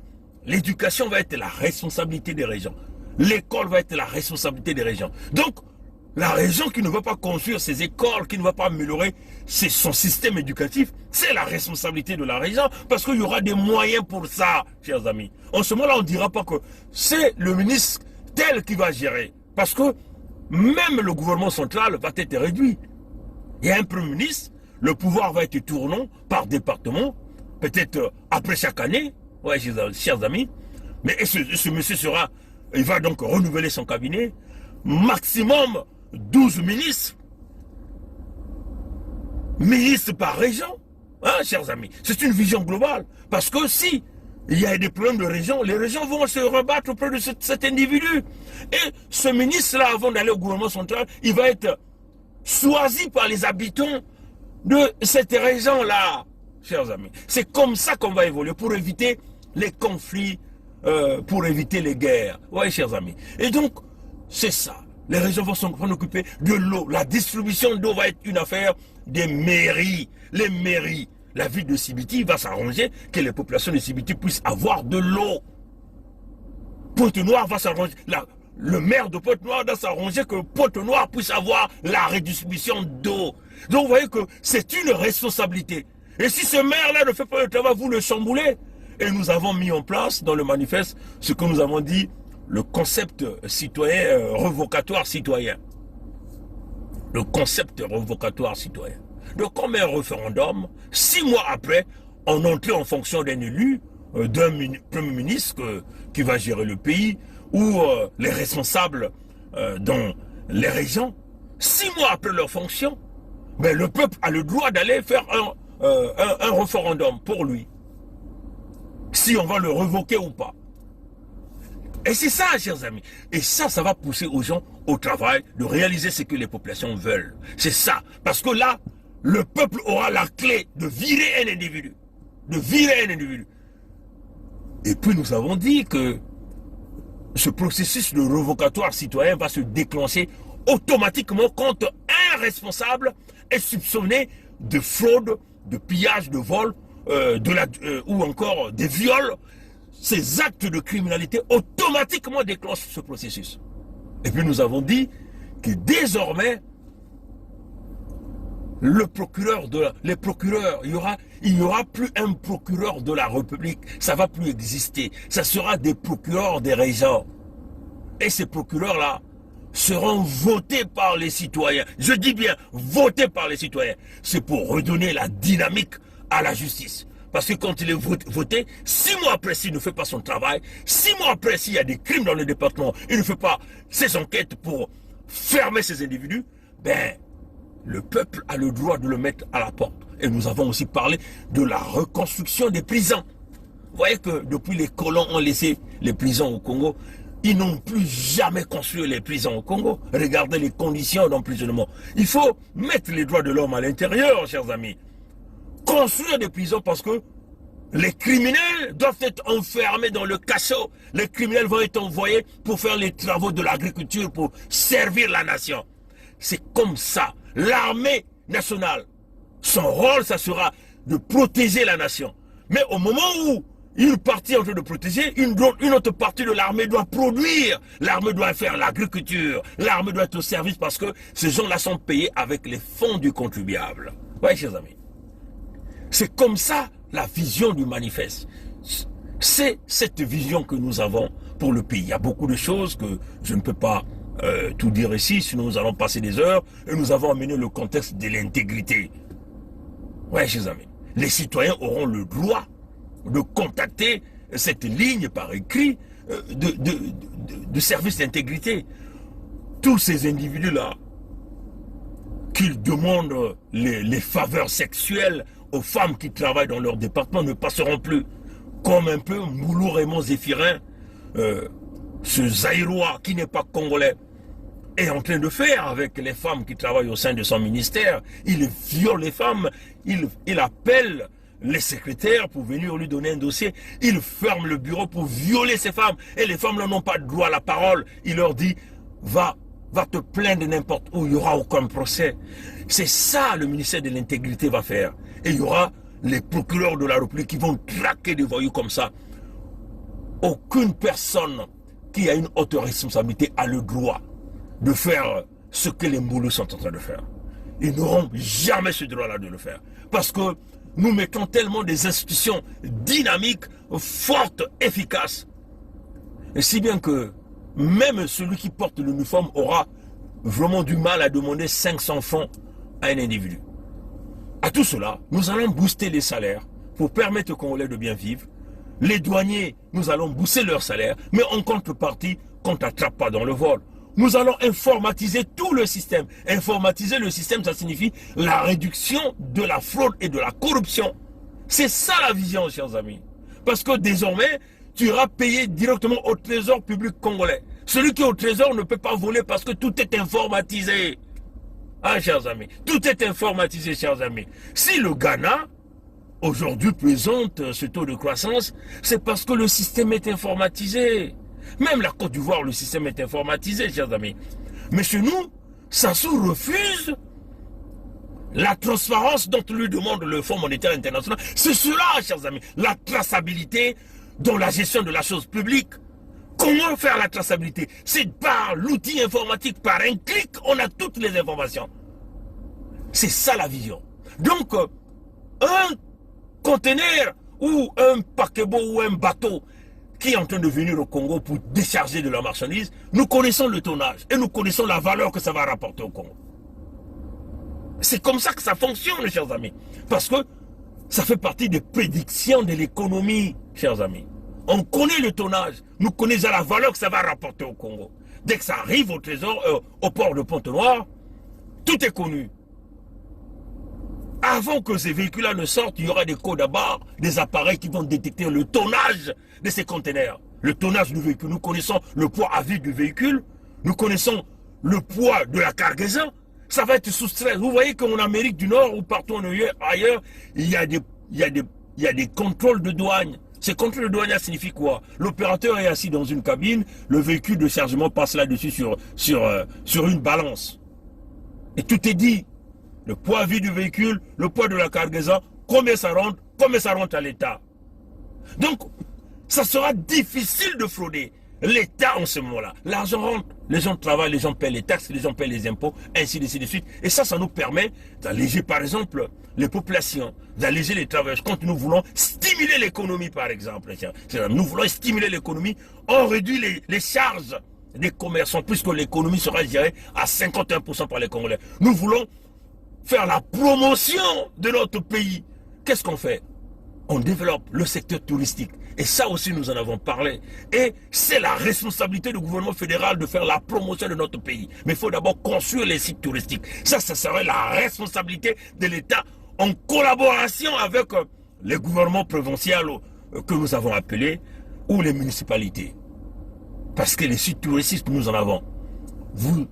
Speaker 6: l'éducation va être la responsabilité des régions. L'école va être la responsabilité des régions. Donc, la région qui ne va pas construire ses écoles, qui ne va pas améliorer son système éducatif, c'est la responsabilité de la région, parce qu'il y aura des moyens pour ça, chers amis. En ce moment-là, on ne dira pas que c'est le ministre tel qui va gérer, parce que même le gouvernement central va être réduit. Il y a un premier ministre, le pouvoir va être tournant par département, peut-être après chaque année, ouais, chers amis, mais ce monsieur il va donc renouveler son cabinet, maximum 12 ministres. Ministres par région, hein, chers amis. C'est une vision globale. Parce que si il y a des problèmes de région, les régions vont se rebattre auprès de cet individu. Et ce ministre-là, avant d'aller au gouvernement central, il va être choisi par les habitants de cette région-là, chers amis. C'est comme ça qu'on va évoluer, pour éviter les conflits, pour éviter les guerres. Oui, chers amis. Et donc, c'est ça. Les régions vont s'en occuper de l'eau. La distribution d'eau va être une affaire des mairies. Les mairies. La ville de Sibiti va s'arranger que les populations de Sibiti puissent avoir de l'eau. Pointe-Noire va s'arranger. Le maire de Pointe-Noire va s'arranger que Pointe-Noire puisse avoir la redistribution d'eau. Donc vous voyez que c'est une responsabilité. Et si ce maire-là ne fait pas le travail, vous le chamboulez. Et nous avons mis en place dans le manifeste ce que nous avons dit, le concept citoyen, revocatoire citoyen. Le concept revocatoire citoyen. Donc, comme un référendum, 6 mois après, on entrait en fonction d'un élu, d'un premier ministre qui va gérer le pays, ou les responsables dans les régions, 6 mois après leur fonction, ben, le peuple a le droit d'aller faire un référendum pour lui. Si on va le révoquer ou pas. Et c'est ça, chers amis. Et ça va pousser aux gens au travail de réaliser ce que les populations veulent. C'est ça. Parce que là, le peuple aura la clé de virer un individu. De virer un individu. Et puis nous avons dit que ce processus de revocatoire citoyen va se déclencher automatiquement quand un responsable est soupçonné de fraude, de pillage, de vol, ou encore des viols. Ces actes de criminalité automatiquement déclenchent ce processus. Et puis nous avons dit que désormais, les procureurs, il n'y aura plus un procureur de la République. Ça ne va plus exister. Ça sera des procureurs des régions. Et ces procureurs-là seront votés par les citoyens. Je dis bien votés par les citoyens. C'est pour redonner la dynamique à la justice. Parce que quand il est voté, 6 mois après, s'il ne fait pas son travail, 6 mois après, s'il y a des crimes dans le département, il ne fait pas ses enquêtes pour fermer ces individus, ben, le peuple a le droit de le mettre à la porte. Et nous avons aussi parlé de la reconstruction des prisons. Vous voyez que depuis les colons ont laissé les prisons au Congo, ils n'ont plus jamais construit les prisons au Congo. Regardez les conditions d'emprisonnement. Il faut mettre les droits de l'homme à l'intérieur, chers amis. Construire des prisons parce que les criminels doivent être enfermés dans le cachot. Les criminels vont être envoyés pour faire les travaux de l'agriculture, pour servir la nation. C'est comme ça. L'armée nationale, son rôle, ça sera de protéger la nation. Mais au moment où une partie est en train de protéger, une autre partie de l'armée doit produire. L'armée doit faire l'agriculture. L'armée doit être au service parce que ces gens-là sont payés avec les fonds du contribuable. Oui, chers amis. C'est comme ça la vision du manifeste. C'est cette vision que nous avons pour le pays. Il y a beaucoup de choses que je ne peux pas tout dire ici, sinon nous allons passer des heures et nous avons amené le contexte de l'intégrité. Oui, chers amis. Les citoyens auront le droit de contacter cette ligne par écrit de service d'intégrité. Tous ces individus-là, qu'ils demandent les faveurs sexuelles aux femmes qui travaillent dans leur département, ne passeront plus. Comme un peu Moulou Raymond Zéphirin, ce Zaïrois qui n'est pas congolais, est en train de faire avec les femmes qui travaillent au sein de son ministère. Il viole les femmes, il appelle les secrétaires pour venir lui donner un dossier, il ferme le bureau pour violer ces femmes, et les femmes n'ont pas droit à la parole. Il leur dit, va te plaindre n'importe où, il n'y aura aucun procès. C'est ça le ministère de l'Intégrité va faire. Et il y aura les procureurs de la République qui vont traquer des voyous comme ça. Aucune personne qui a une haute responsabilité a le droit de faire ce que les Moulous sont en train de faire. Ils n'auront jamais ce droit-là de le faire. Parce que nous mettons tellement des institutions dynamiques, fortes, efficaces. Et si bien que même celui qui porte l'uniforme aura vraiment du mal à demander 500 francs à un individu. À tout cela, nous allons booster les salaires pour permettre aux Congolais de bien vivre. Les douaniers, nous allons booster leurs salaires, mais en contrepartie, qu'on ne t'attrape pas dans le vol. Nous allons informatiser tout le système. Informatiser le système, ça signifie la réduction de la fraude et de la corruption. C'est ça la vision, chers amis. Parce que désormais, tu iras payer directement au trésor public congolais. Celui qui est au trésor ne peut pas voler parce que tout est informatisé. Ah, chers amis, tout est informatisé, chers amis. Si le Ghana, aujourd'hui, présente ce taux de croissance, c'est parce que le système est informatisé. Même la Côte d'Ivoire, le système est informatisé, chers amis. Mais chez nous, Sassou refuse la transparence dont lui demande le Fonds monétaire international. C'est cela, chers amis, la traçabilité dans la gestion de la chose publique. Comment faire la traçabilité? C'est par l'outil informatique, par un clic, on a toutes les informations. C'est ça la vision. Donc, un conteneur ou un paquebot ou un bateau qui est en train de venir au Congo pour décharger de la marchandise, nous connaissons le tonnage et nous connaissons la valeur que ça va rapporter au Congo. C'est comme ça que ça fonctionne, chers amis. Parce que ça fait partie des prédictions de l'économie, chers amis. On connaît le tonnage, nous connaissons la valeur que ça va rapporter au Congo. Dès que ça arrive au trésor, au port de Pointe-Noire, tout est connu. Avant que ces véhicules-là ne sortent, il y aura des codes à barre, des appareils qui vont détecter le tonnage de ces conteneurs. Le tonnage du véhicule, nous connaissons le poids à vide du véhicule, nous connaissons le poids de la cargaison, ça va être soustrait. Vous voyez qu'en Amérique du Nord ou partout ailleurs, il y a des contrôles de douane. Ces contrôles de douane signifient quoi? L'opérateur est assis dans une cabine, le véhicule de chargement passe là-dessus sur une balance. Et tout est dit. Le poids vide du véhicule, le poids de la cargaison, combien ça rentre à l'État. Donc, ça sera difficile de frauder l'État en ce moment-là. L'argent rentre, les gens travaillent, les gens paient les taxes, les gens paient les impôts, ainsi de suite. Et ça nous permet d'alléger, par exemple, les populations, d'alléger les travailleurs. Quand nous voulons stimuler l'économie, par exemple, nous voulons stimuler l'économie, on réduit les charges des commerçants, puisque l'économie sera gérée à 51% par les Congolais. Nous voulons faire la promotion de notre pays. Qu'est-ce qu'on fait? On développe le secteur touristique. Et ça aussi, nous en avons parlé. Et c'est la responsabilité du gouvernement fédéral de faire la promotion de notre pays. Mais il faut d'abord construire les sites touristiques. Ça serait la responsabilité de l'État en collaboration avec les gouvernements provinciaux que nous avons appelés ou les municipalités. Parce que les sites touristiques, nous en avons.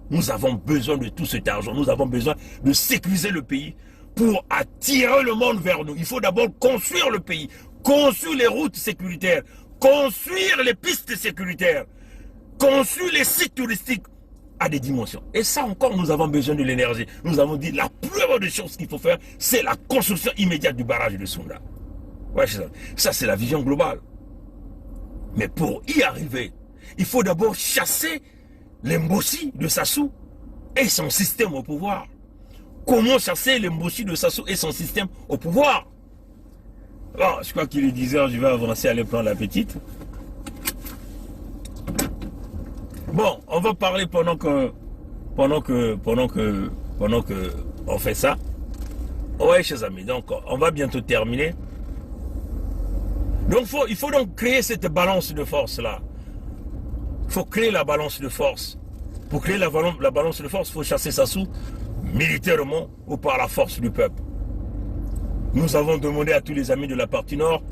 Speaker 6: Nous avons besoin de tout cet argent. Nous avons besoin de sécuriser le pays pour attirer le monde vers nous. Il faut d'abord construire le pays, construire les routes sécuritaires, construire les pistes sécuritaires, construire les sites touristiques à des dimensions. Et ça encore, nous avons besoin de l'énergie. Nous avons dit la première des choses qu'il faut faire, c'est la construction immédiate du barrage de Sunda. Ouais, ça c'est la vision globale. Mais pour y arriver, il faut d'abord chasser l'Mbossi de Sassou et son système au pouvoir. Comment chasser l'Mbossi de Sassou et son système au pouvoir? Bon, je crois qu'il est 10 h, je vais avancer, aller prendre la petite. Bon, on va parler pendant que on fait ça. Ouais, chers amis, donc on va bientôt terminer. Donc il faut donc créer cette balance de force là. Il faut créer la balance de force. Pour créer la balance de force, il faut chasser Sassou militairement ou par la force du peuple. Nous avons demandé à tous les amis de la partie nord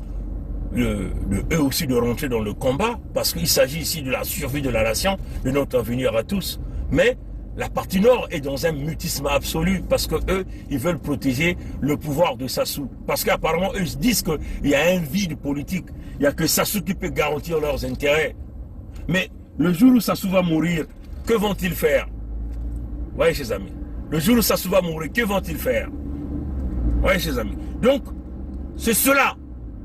Speaker 6: eux aussi de rentrer dans le combat, parce qu'il s'agit ici de la survie de la nation, de notre avenir à tous. Mais la partie nord est dans un mutisme absolu, parce que eux, ils veulent protéger le pouvoir de Sassou. Parce qu'apparemment, eux se disent qu'il y a un vide politique. Il n'y a que Sassou qui peut garantir leurs intérêts. Mais le jour où Sassou va mourir, que vont-ils faire? Oui, chers amis. Le jour où Sassou va mourir, que vont-ils faire? Oui, chers amis. Donc, c'est cela,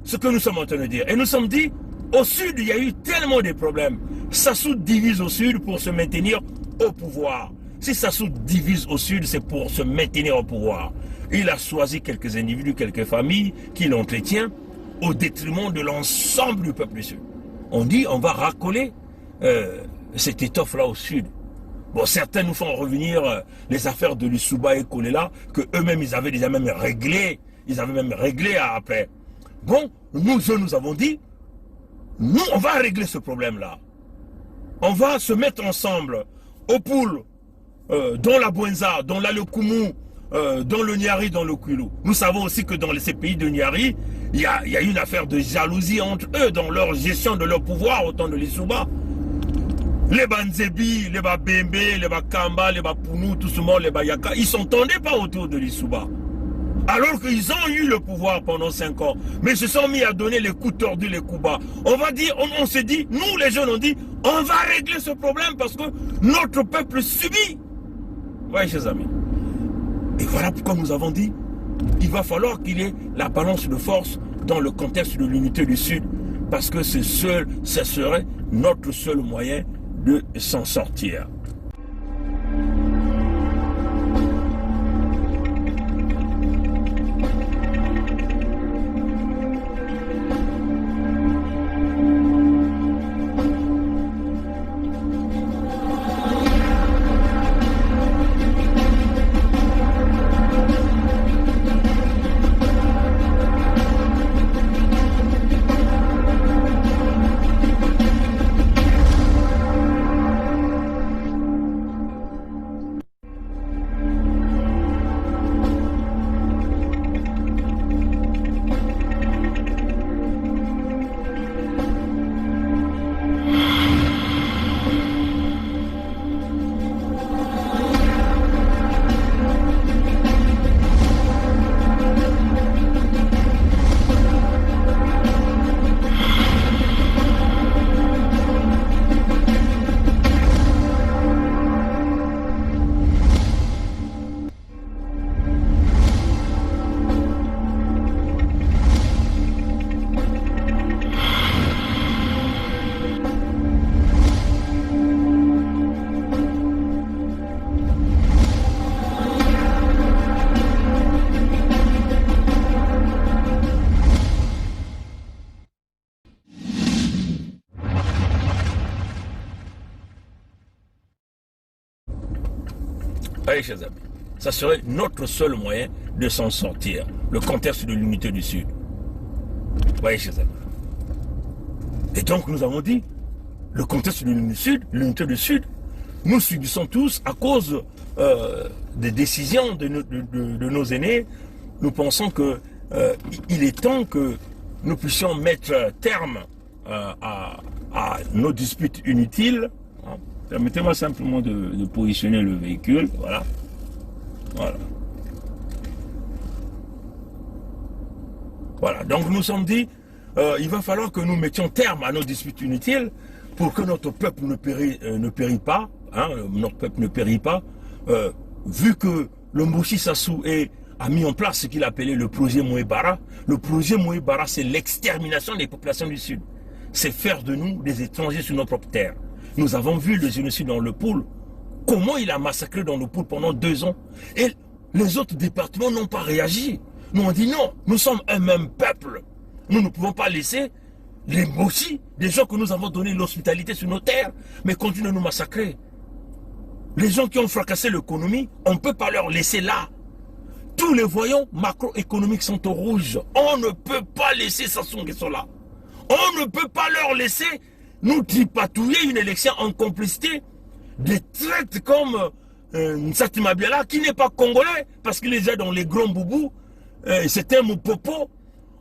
Speaker 6: ce que nous sommes en train de dire. Et nous sommes dit, au sud, il y a eu tellement de problèmes. Sassou divise au sud pour se maintenir au pouvoir. Si Sassou divise au sud, c'est pour se maintenir au pouvoir. Il a choisi quelques individus, quelques familles qu'il entretient au détriment de l'ensemble du peuple du sud. On dit, on va racoler cette étoffe-là au sud. Bon, certains nous font revenir les affaires de Lissouba et Kolela, que eux-mêmes, ils avaient déjà même réglé. Ils avaient même réglé après. Bon, nous avons dit, nous, on va régler ce problème-là. On va se mettre ensemble au poule, dans la Bouenza, dans l'Alokoumou, dans le Niari, dans le Kwilu. Nous savons aussi que dans ces pays de Niari, il y a une affaire de jalousie entre eux dans leur gestion de leur pouvoir au temps de Lissouba. Les Banzebi, les Babembe, les Bakamba, les Bapounou, tout ce monde, les Bayaka, ils ne s'entendaient pas autour de Lissouba. Alors qu'ils ont eu le pouvoir pendant 5 ans. Mais ils se sont mis à donner les coups tordus, les coups bas. On va dire, on s'est dit, nous les jeunes, on dit, on va régler ce problème parce que notre peuple subit. Oui, chers amis. Et voilà pourquoi nous avons dit, il va falloir qu'il y ait la balance de force dans le contexte de l'unité du Sud. Parce que ce serait notre seul moyen de s'en sortir. Voyez, chers amis, ça serait notre seul moyen de s'en sortir. Le contexte de l'unité du Sud. Voyez, chers amis. Et donc, nous avons dit, le contexte de l'unité du Sud, nous subissons tous à cause des décisions de nos aînés. Nous pensons que il est temps que nous puissions mettre terme à nos disputes inutiles. Permettez-moi simplement de positionner le véhicule. Voilà. Voilà. Voilà. Donc nous sommes dit, il va falloir que nous mettions terme à nos disputes inutiles pour que notre peuple ne périt pas. Hein, notre peuple ne périt pas. Vu que le Mboshi Sassou a mis en place ce qu'il appelait le projet Mouébara. Le projet Mouébara, c'est l'extermination des populations du Sud. C'est faire de nous des étrangers sur nos propres terres. Nous avons vu le génocide dans le Poul, comment il a massacré dans le Poul pendant 2 ans. Et les autres départements n'ont pas réagi. Nous on dit non, nous sommes un même peuple. Nous ne pouvons pas laisser les Mboshi, des gens que nous avons donné l'hospitalité sur nos terres, mais continuent de nous massacrer. Les gens qui ont fracassé l'économie, on ne peut pas leur laisser là. Tous les voyants macroéconomiques sont au rouge. On ne peut pas laisser Sassou Nguesso là. On ne peut pas leur laisser nous tripatouiller une élection en complicité des traites comme Nsati Mabiala, qui n'est pas congolais, parce qu'il est dans les grands boubous. C'est un Moupopo.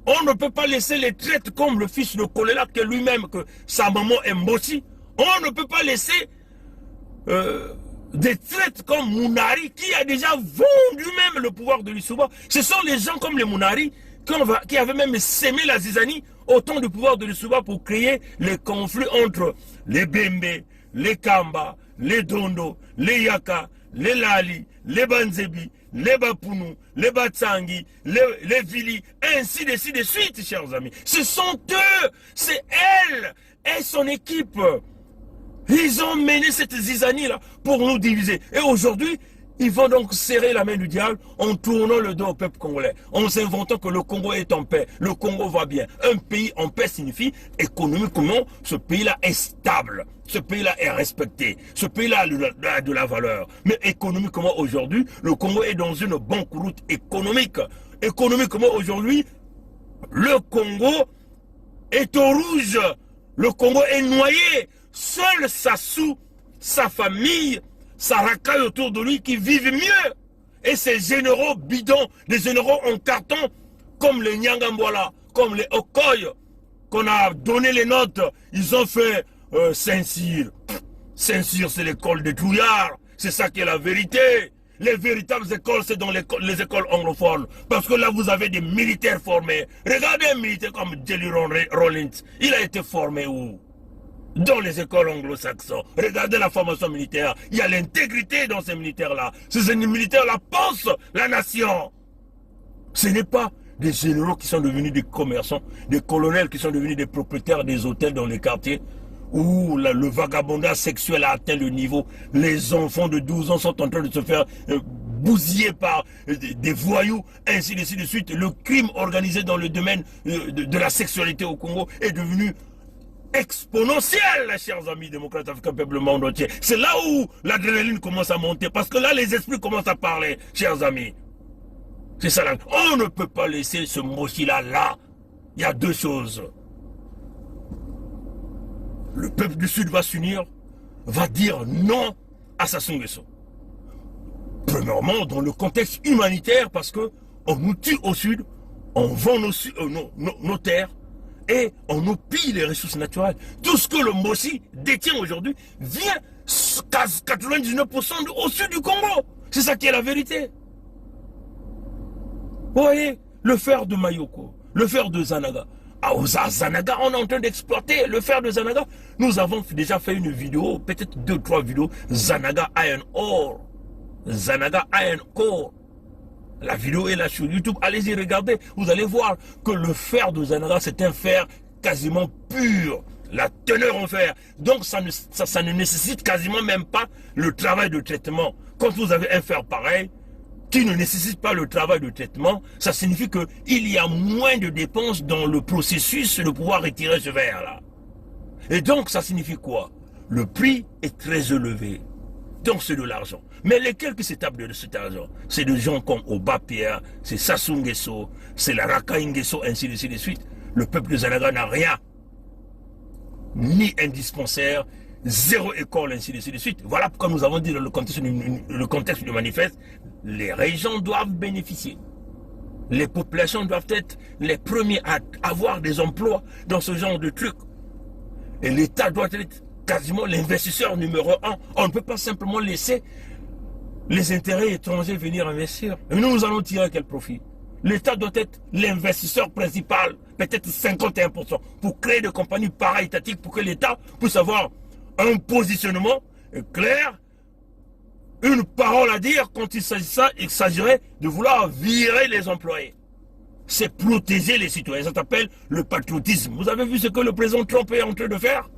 Speaker 6: On ne peut pas laisser les traites comme le fils de Kolela, que lui-même, que sa maman est Mboshi. On ne peut pas laisser des traites comme Mounari, qui a déjà vendu même le pouvoir de l'Issouba. Ce sont les gens comme les Mounari qui avaient même sémé la zizanie au temps du pouvoir de l'Issouba pour créer les conflits entre les Bembe, les Kamba, les Dondo, les Yaka, les Lali, les Banzebi, les Bapounou, les Batsangi, les Vili, ainsi de suite, chers amis. Ce sont eux, c'est elle et son équipe. Ils ont mené cette zizanie-là pour nous diviser. Et aujourd'hui, ils vont donc serrer la main du diable en tournant le dos au peuple congolais, en s'inventant que le Congo est en paix, le Congo va bien. Un pays en paix signifie économiquement, ce pays-là est stable, ce pays-là est respecté, ce pays-là a de la valeur. Mais économiquement aujourd'hui, le Congo est dans une banqueroute économique. Économiquement aujourd'hui, le Congo est au rouge, le Congo est noyé. Seul Sassou, sa famille, sa racaille autour de lui qui vivent mieux. Et ces généraux bidons, des généraux en carton, comme les Nyangambola, comme les Okoy, qu'on a donné les notes, ils ont fait Saint-Cyr. Saint-Cyr, c'est l'école des trouillards. C'est ça qui est la vérité. Les véritables écoles, c'est dans les écoles anglophones. Parce que là, vous avez des militaires formés. Regardez un militaire comme Jelly Rollins. Il a été formé où? Dans les écoles anglo-saxons. Regardez la formation militaire. Il y a l'intégrité dans ces militaires-là. Ces militaires-là pensent la nation. Ce n'est pas des généraux qui sont devenus des commerçants, des colonels qui sont devenus des propriétaires des hôtels dans les quartiers où le vagabondage sexuel a atteint le niveau. Les enfants de 12 ans sont en train de se faire bousiller par des voyous, ainsi de suite. Le crime organisé dans le domaine de la sexualité au Congo est devenu exponentielle, chers amis démocrates africains, peuple monde entier. C'est là où l'adrénaline commence à monter, parce que là, les esprits commencent à parler, chers amis. C'est ça là. On ne peut pas laisser ce Mboshi-là là. Il y a 2 choses. Le peuple du Sud va s'unir, va dire non à Sassou Nguesso. Premièrement, dans le contexte humanitaire, parce que on nous tue au Sud, on vend nos terres, et on nous pille les ressources naturelles. Tout ce que le Mboshi détient aujourd'hui vient 99% au sud du Congo. C'est ça qui est la vérité. Vous voyez, le fer de Mayoko, le fer de Zanaga. À Zanaga, on est en train d'exploiter le fer de Zanaga. Nous avons déjà fait une vidéo, peut-être 2-3 vidéos, Zanaga Iron Ore. Zanaga Iron Ore. La vidéo est là sur YouTube, allez-y regarder, vous allez voir que le fer de Zanaga c'est un fer quasiment pur, la teneur en fer. Donc ça ne nécessite quasiment même pas le travail de traitement. Quand vous avez un fer pareil, qui ne nécessite pas le travail de traitement, ça signifie qu'il y a moins de dépenses dans le processus de pouvoir retirer ce fer-là. Et donc ça signifie quoi? Le prix est très élevé. Donc c'est de l'argent. Mais lesquels qui s'établent de cet argent? C'est des gens comme Oba Pierre, c'est Sassou Nguesso, c'est la Raka Nguesso, ainsi de suite. Le peuple de Zalaga n'a rien. Ni un dispensaire, zéro école, ainsi de suite. Voilà pourquoi nous avons dit dans le contexte du manifeste, les régions doivent bénéficier. Les populations doivent être les premiers à avoir des emplois dans ce genre de trucs. Et l'État doit être quasiment l'investisseur numéro 1. On ne peut pas simplement laisser les intérêts étrangers venir investir. Et nous allons tirer quel profit? L'État doit être l'investisseur principal, peut-être 51%, pour créer des compagnies para-étatiques, pour que l'État puisse avoir un positionnement clair, une parole à dire quand il s'agirait de vouloir virer les employés. C'est protéger les citoyens, ça s'appelle le patriotisme. Vous avez vu ce que le président Trump est en train de faire?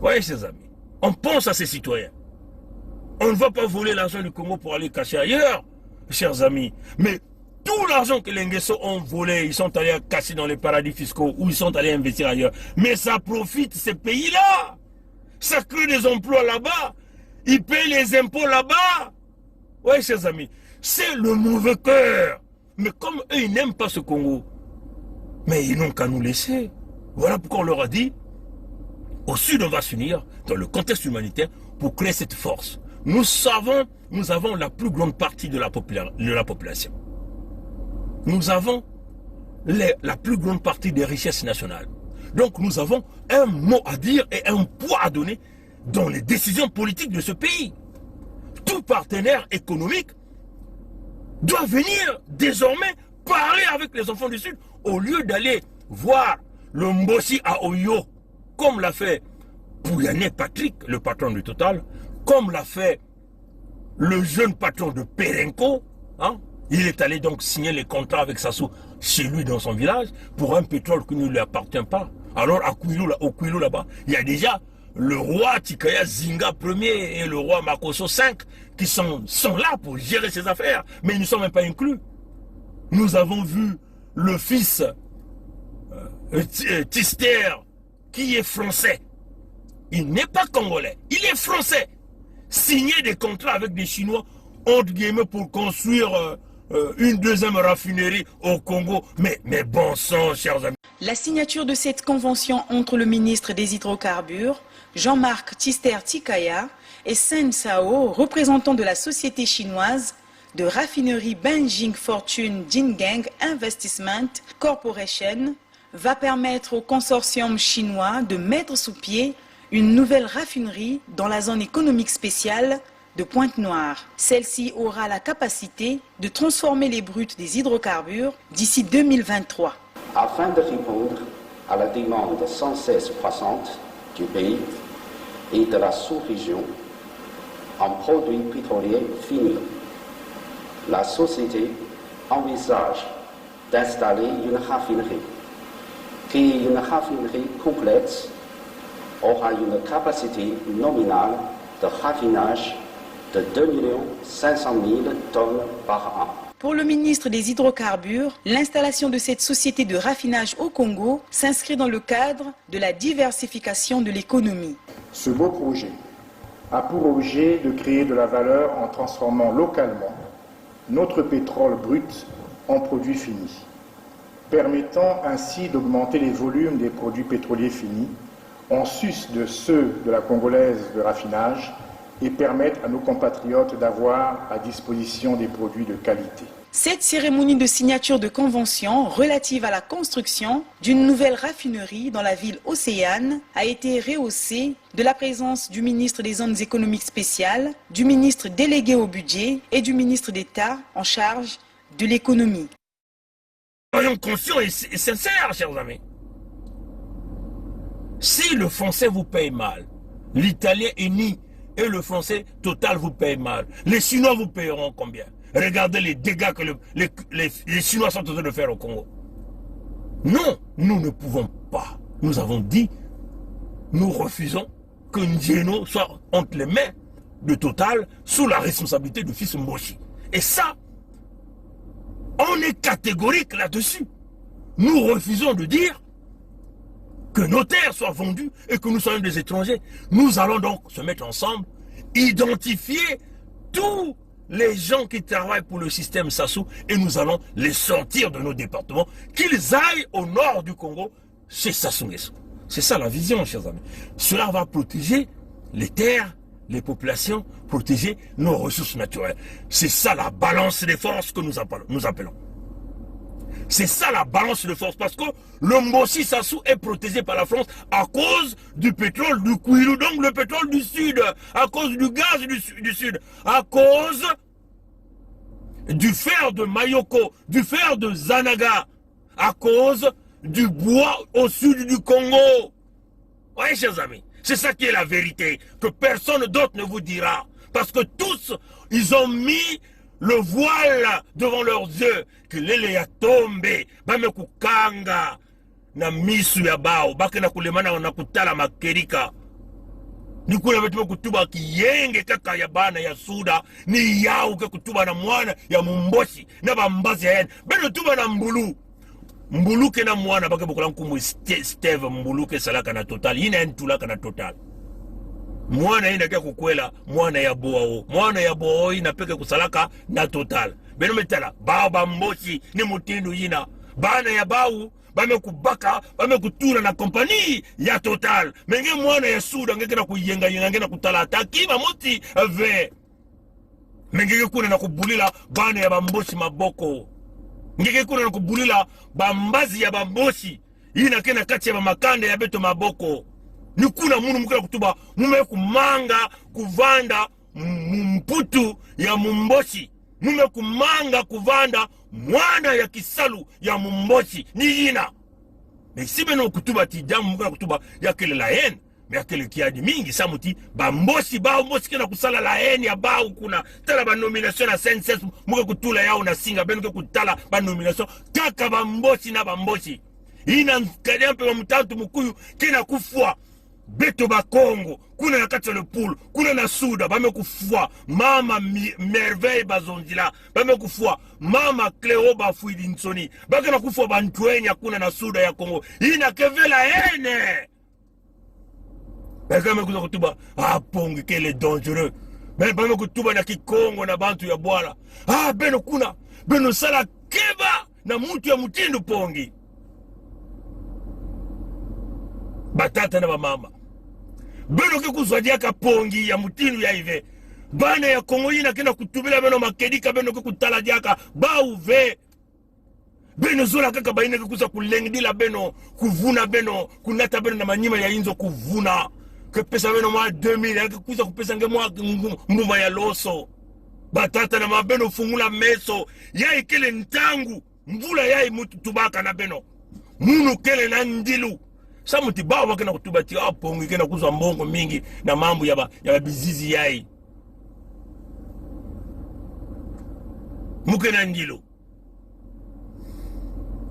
Speaker 6: Oui, chers amis, on pense à ces citoyens. On ne va pas voler l'argent du Congo pour aller cacher ailleurs, chers amis. Mais tout l'argent que les Nguesso ont volé, ils sont allés cacher dans les paradis fiscaux ou ils sont allés investir ailleurs. Mais ça profite ces pays-là. Ça crée des emplois là-bas. Ils payent les impôts là-bas. Oui, chers amis, c'est le mauvais cœur. Mais comme eux, ils n'aiment pas ce Congo, mais ils n'ont qu'à nous laisser. Voilà pourquoi on leur a dit, au sud, on va s'unir dans le contexte humanitaire pour créer cette force. Nous avons la plus grande partie de la population. Nous avons la plus grande partie des richesses nationales. Donc nous avons un mot à dire et un poids à donner dans les décisions politiques de ce pays. Tout partenaire économique doit venir désormais parler avec les enfants du Sud au lieu d'aller voir le Mbossi à Oyo, comme l'a fait Pouyanné Patrick, le patron du Total, comme l'a fait le jeune patron de Perenco. Hein? Il est allé donc signer les contrats avec Sassou chez lui dans son village pour un pétrole qui ne lui appartient pas. Alors à Kouilou là-bas, il y a déjà le roi Tikaya Zinga Ier et le roi Makosso V qui sont là pour gérer ses affaires, mais ils ne sont même pas inclus. Nous avons vu le fils Tister, qui est français. Il n'est pas congolais, il est français. Signer des contrats avec des Chinois, entre guillemets, pour construire une deuxième raffinerie au Congo. Mais bon sang, chers amis.
Speaker 9: La signature de cette convention entre le ministre des Hydrocarbures, Jean-Marc Tister Tikaya, et Sen Sao, représentant de la société chinoise de raffinerie Beijing Fortune Jingang Investment Corporation, va permettre au consortium chinois de mettre sous pied une nouvelle raffinerie dans la zone économique spéciale de Pointe-Noire. Celle-ci aura la capacité de transformer les bruts des hydrocarbures d'ici 2023.
Speaker 10: Afin de répondre à la demande sans cesse croissante du pays et de la sous-région en produits pétroliers finis, la société envisage d'installer une raffinerie qui est une raffinerie complète, aura une capacité nominale de raffinage de 2 500 000 tonnes par an.
Speaker 9: Pour le ministre des Hydrocarbures, l'installation de cette société de raffinage au Congo s'inscrit dans le cadre de la diversification de l'économie.
Speaker 11: Ce beau projet a pour objet de créer de la valeur en transformant localement notre pétrole brut en produits finis, permettant ainsi d'augmenter les volumes des produits pétroliers finis en sus de ceux de la congolaise de raffinage et permettre à nos compatriotes d'avoir à disposition des produits de qualité.
Speaker 9: Cette cérémonie de signature de convention relative à la construction d'une nouvelle raffinerie dans la ville océane a été rehaussée de la présence du ministre des zones économiques spéciales, du ministre délégué au budget et du ministre d'État en charge de l'économie.
Speaker 6: Soyons conscients et sincères, chers amis. Si le français vous paye mal, l'italien Eni et le français Total vous paye mal, les Chinois vous payeront combien? Regardez les dégâts que les Chinois sont en train de faire au Congo. Non, nous ne pouvons pas. Nous avons dit, nous refusons que Ndieno soit entre les mains de Total sous la responsabilité du fils Moshi. Et ça, on est catégorique là-dessus. Nous refusons de dire que nos terres soient vendues et que nous soyons des étrangers. Nous allons donc se mettre ensemble identifier tous les gens qui travaillent pour le système Sassou et nous allons les sortir de nos départements, qu'ils aillent au nord du Congo, chez Sassou Nguesso. C'est ça la vision, chers amis. Cela va protéger les terres, les populations, protéger nos ressources naturelles. C'est ça la balance des forces que nous appelons. C'est ça la balance de force, parce que le Mbossi Sassou est protégé par la France à cause du pétrole du Kouilou, donc le pétrole du Sud, à cause du gaz du Sud, à cause du fer de Mayoko, du fer de Zanaga, à cause du bois au sud du Congo. Oui, chers amis, c'est ça qui est la vérité, que personne d'autre ne vous dira, parce que tous, ils ont mis le voile devant leurs yeux, que lele ya tombe, bame kukanga, na misu ya bao, bake na kulemana na kutala makerika. Ni kuna vetume kutuba kiyenge kaka ya bana ya suda, ni yao ke kutuba na mwana ya mumboshi, na bambazi ya yen, beno tuba na mbulu. Mbuluke na mwana bake bukula nkumu Steve mbuluke salaka na total, yina entulaka na total. Mwana ina kia kukwela, mwana ya boao. Mwana ya boao ina peke kusalaka na total. Beno metala, bao bamboshi ni mutindu yina. Bana ya bao, bame kubaka, bame kutula na kompani ya total. Menge mwana ya suda, ngeke na kuyenga, ngeke na kutala. Takiba moti ve. Menge kuna na kubulila, bana ya bamboshi maboko. Ngeke kuna na kubulila, bambazi ya bamboshi. Ina kena kati ya makande ya beto maboko. Ni kuna munu mukela kutuba mume kumanga kuvanda mputu ya mumboshi, mume kumanga kuvanda mwana ya kisalu ya mumboshi ni yina. Mais si beno kutuba ti jamu mukela kutuba ya kele la haine, mais ya kele kiadi mingi samuti bamboshi bao mboshi kena kusala la haine ya bao kuna tala ba nomination na senses mukela kutula yao na singa beno ke kutala ba nomination kaka bamboshi na bamboshi. Ina nkadempe wa mutatu mukuyu kena kufua beto ba Congo, kuna na kati le poule, kuna na Souda, bame kufua, mama merveille bazonzila, bame kufua, mama Cléo bafuidi nsoni, bake na kufua bantuenya kuna na Souda ya Congo, ina kevela ene. Bake me kutuba, pongi kele dangereux, bame kutuba na kikongo na bantu ya boala, beno kuna, beno sala keba na mutu ya mutindu pongi. Batata na mama beno ke kuzwadiaka pongi ya mutinu ya ive bana ya Kongo yina kena kutubila beno makedika beno ke kutala diaka ba uve beno zola kaka baine ke kuza kulengdila beno kuvuna beno kunata beno na manyima ya inzo kuvuna ke pesa beno mwa 2000 ya ke kuza kupesa nge mwa mbuma ya loso batata na mabeno fungula meso ya ikele ntangu mvula ya mutu tubaka na beno munu kele na ndilu. Samuti bao wakena kutubati pongi kena kuzwa mbongo mingi na mambo ya bizizi yai. Mukena ndilo.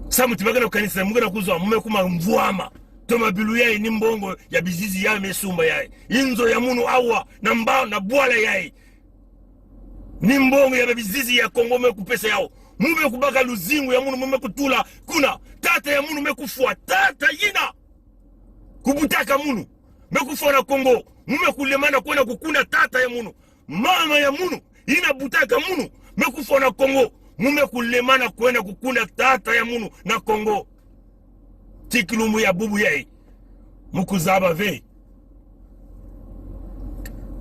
Speaker 6: Samuti wakena kukanisa mukena kuzwa mume kuma mvuama. Toma bilu yai ni mbongo ya bizizi yai mesumba yai. Inzo ya munu awa na mbao na buala yai. Ni mbongo ya bizizi ya Kongo me kupesa yao. Mume kubaka luzingu ya munu mume kutula kuna. Tata ya munu me kufua. Tata yina. Kubutaka munu mekufona Kongo mume kulemana kwenda kukuna tata ya munu mama ya munu ina butaka munu mekufona Kongo mume kulemana kwenda kukuna tata ya munu na Kongo tikilumbu ya bubu yai mukuzaba ve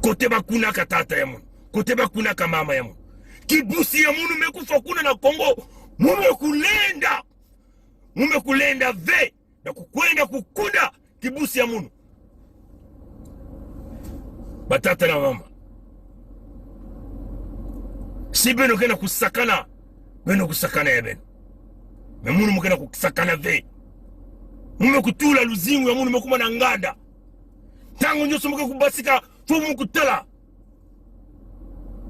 Speaker 6: kote bakuna ka tata ya munu kote bakuna ka mama ya munu kibusi ya munu mekufa kuna na Kongo mume kulenda ve na kukwenda kukunda kibusi ya munu batata na mama si beno kena kusakana ya beno me munu mukena kusakana ve mume kutula luzingu ya munu mekuma na nganda tango nyoso muke kubasika fumu kutala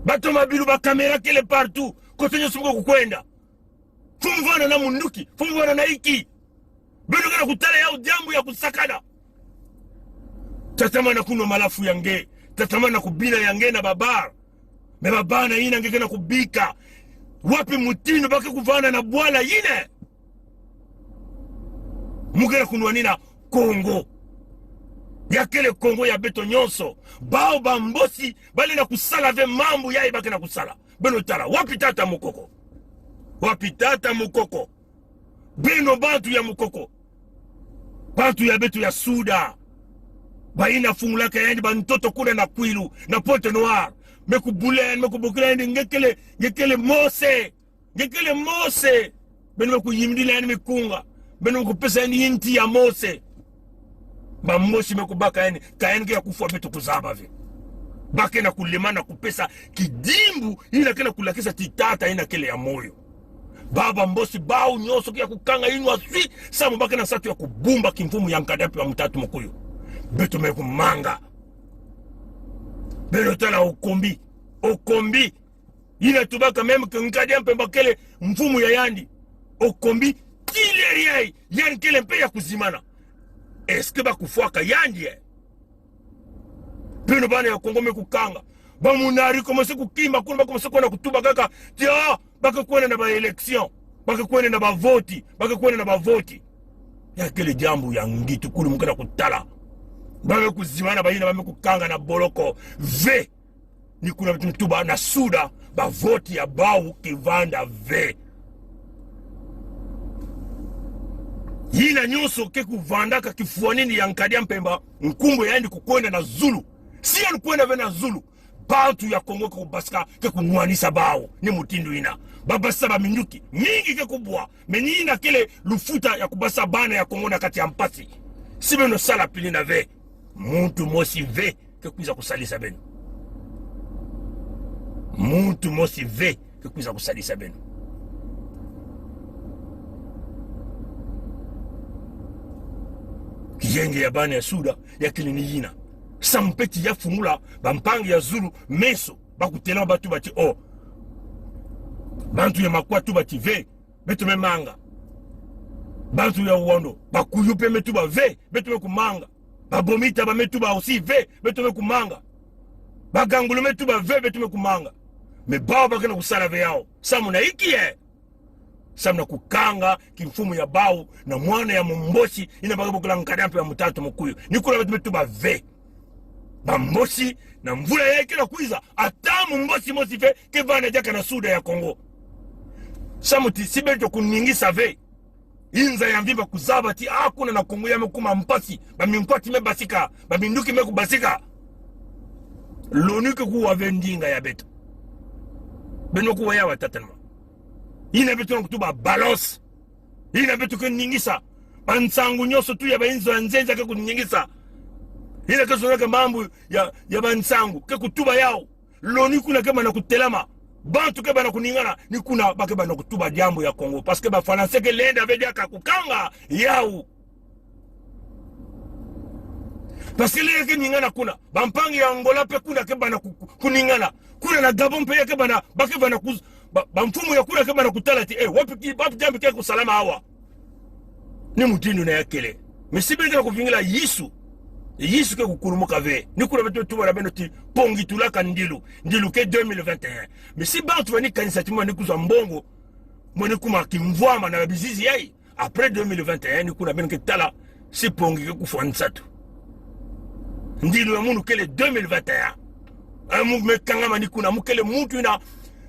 Speaker 6: bato mabilu ba kamera kele partout kote nyoso muke kukwenda fumu vana na munduki fumu vana na iki beno kena kutala yao jambu ya kusakana. Tatamana kuno malafu yange, tatamana kubina yange na babar. Me babana yina nge kena kubika. Wapi mutino bake kuvana na buala yine. Mugera kunwa nina Kongo. ya kele Congo ya beto nyonso bao bambosi bali na kusala ve mambu ya ibake na kusala beno tala wapi tata mukoko, wapi tata mukoko, beno bantu ya mukoko, bantu ya beto ya suda baina fungulaka yandi bantoto kuna na Kwilu na Pointe Noire meku bulen meku bukilandi ngekele mose beno meku yimdila yani mikunga beno meku pesa yani inti ya mose bamoshi meku baka yani kaeni ya kufua beto kuzaba ve bake na kulemana kupesa kidimbu ina kena kulakisa titata ina kele ya moyo baba mbosi bao nyoso kia kukanga inu aswi samu bake na satu ya kubumba kimfumu ya nkadapi wa mutatu mkuyo beto meku manga beno tala okombi ina tubaka meme nkadapi mbakele mfumu ya yandi okombi kileri yai yani kele mpe ya kuzimana eske bakufuaka yandi beno bana ya Kongo meku kanga bamunari komose kukimba kuna bakomose kuona kutuba kaka tia baka kuona na ba election baka kuona na ba voti ya kele jambu ya ngitu kuli mukana kutala bame kuzimana bayina bame kukanga na boloko ve ni kuna mtuba na suda ba voti ya bau kivanda ve yina nyuso ke kuvandaka kifuanini ya nkadia mpemba nkumbo yandi kukwenda na Zulu si ya kwenda ve na Zulu bantu ya Kongo ke kubaska ke kunwanisa bao ni mutindu ina babasa ba minduki mingi ke kubwa menina kele lufuta ya kubasa bana ya Kongo na kati ya mpasi sibe no sala pili na ve muntu mosi ve ke kuiza kusalisa beno muntu mosi ve ke kuiza kusalisa beno kiyenge ya bana ya suda ya kilini yina sampeti ya funula bampangi ya Zulu meso bakutela batu bati o bantu ya makwatu bati ve betu memanga bantu ya uondo bakuyupe metu ba ve betu mekumanga babomita ba metu ba aussi ve betu mekumanga bagangulu metu ba ve betu mekumanga me bao bakena kusala ve yao samu na ikie samu na kukanga kimfumu ya bao na mwana ya mumboshi ina bakabukula nkadampe ya mutatu mukuyu nikula betu metu ba ve bamboshi na mvula yake na kuiza atamu mboshi mosi fe ke vana jaka na suda ya Kongo samuti sibeto kuningisa ve inza ya mvimba kuzaba ti hakuna na Kongo ya mekuma mpasi baminkwati mebasika baminduki mekubasika lonike kuwa vendinga ya beto beno kuwa ya watatanma ina beto na kutuba balance ina beto kuningisa bansangu nyoso tu ya bainzo ya nzenza ke kuningisa ina kesonaka mambu ya bansangu ke kutuba yao loni kuna kema na kutelama bantu ke bana kuningana ni kuna bake bana kutuba jambo ya Kongo parce que ba français ke lenda vedia ka kukanga yao parce que leke ningana kuna bampangi ya Angola pe kuna ke bana kuningana kuna na Gabon pe ke bana bake bana bamfumu ya kuna ke bana kutala ti wapi jambo ke kusalama hawa ni mutindu na yakele mesibe na kuvingila yisu ke kukurumuka ve ni kuna beto tuba na beno ti pongi tulaka ndilu ke 2021 mais si bantu wani kanisa timwa ni kuzwa mbongo mwani kuma kimvwama na bizizi yai après 2021 ni kuna beno ke tala si pongi ke kufuanisatu ndilu ya munu kele 2021 amu mekangama ni kuna mukele mutu ina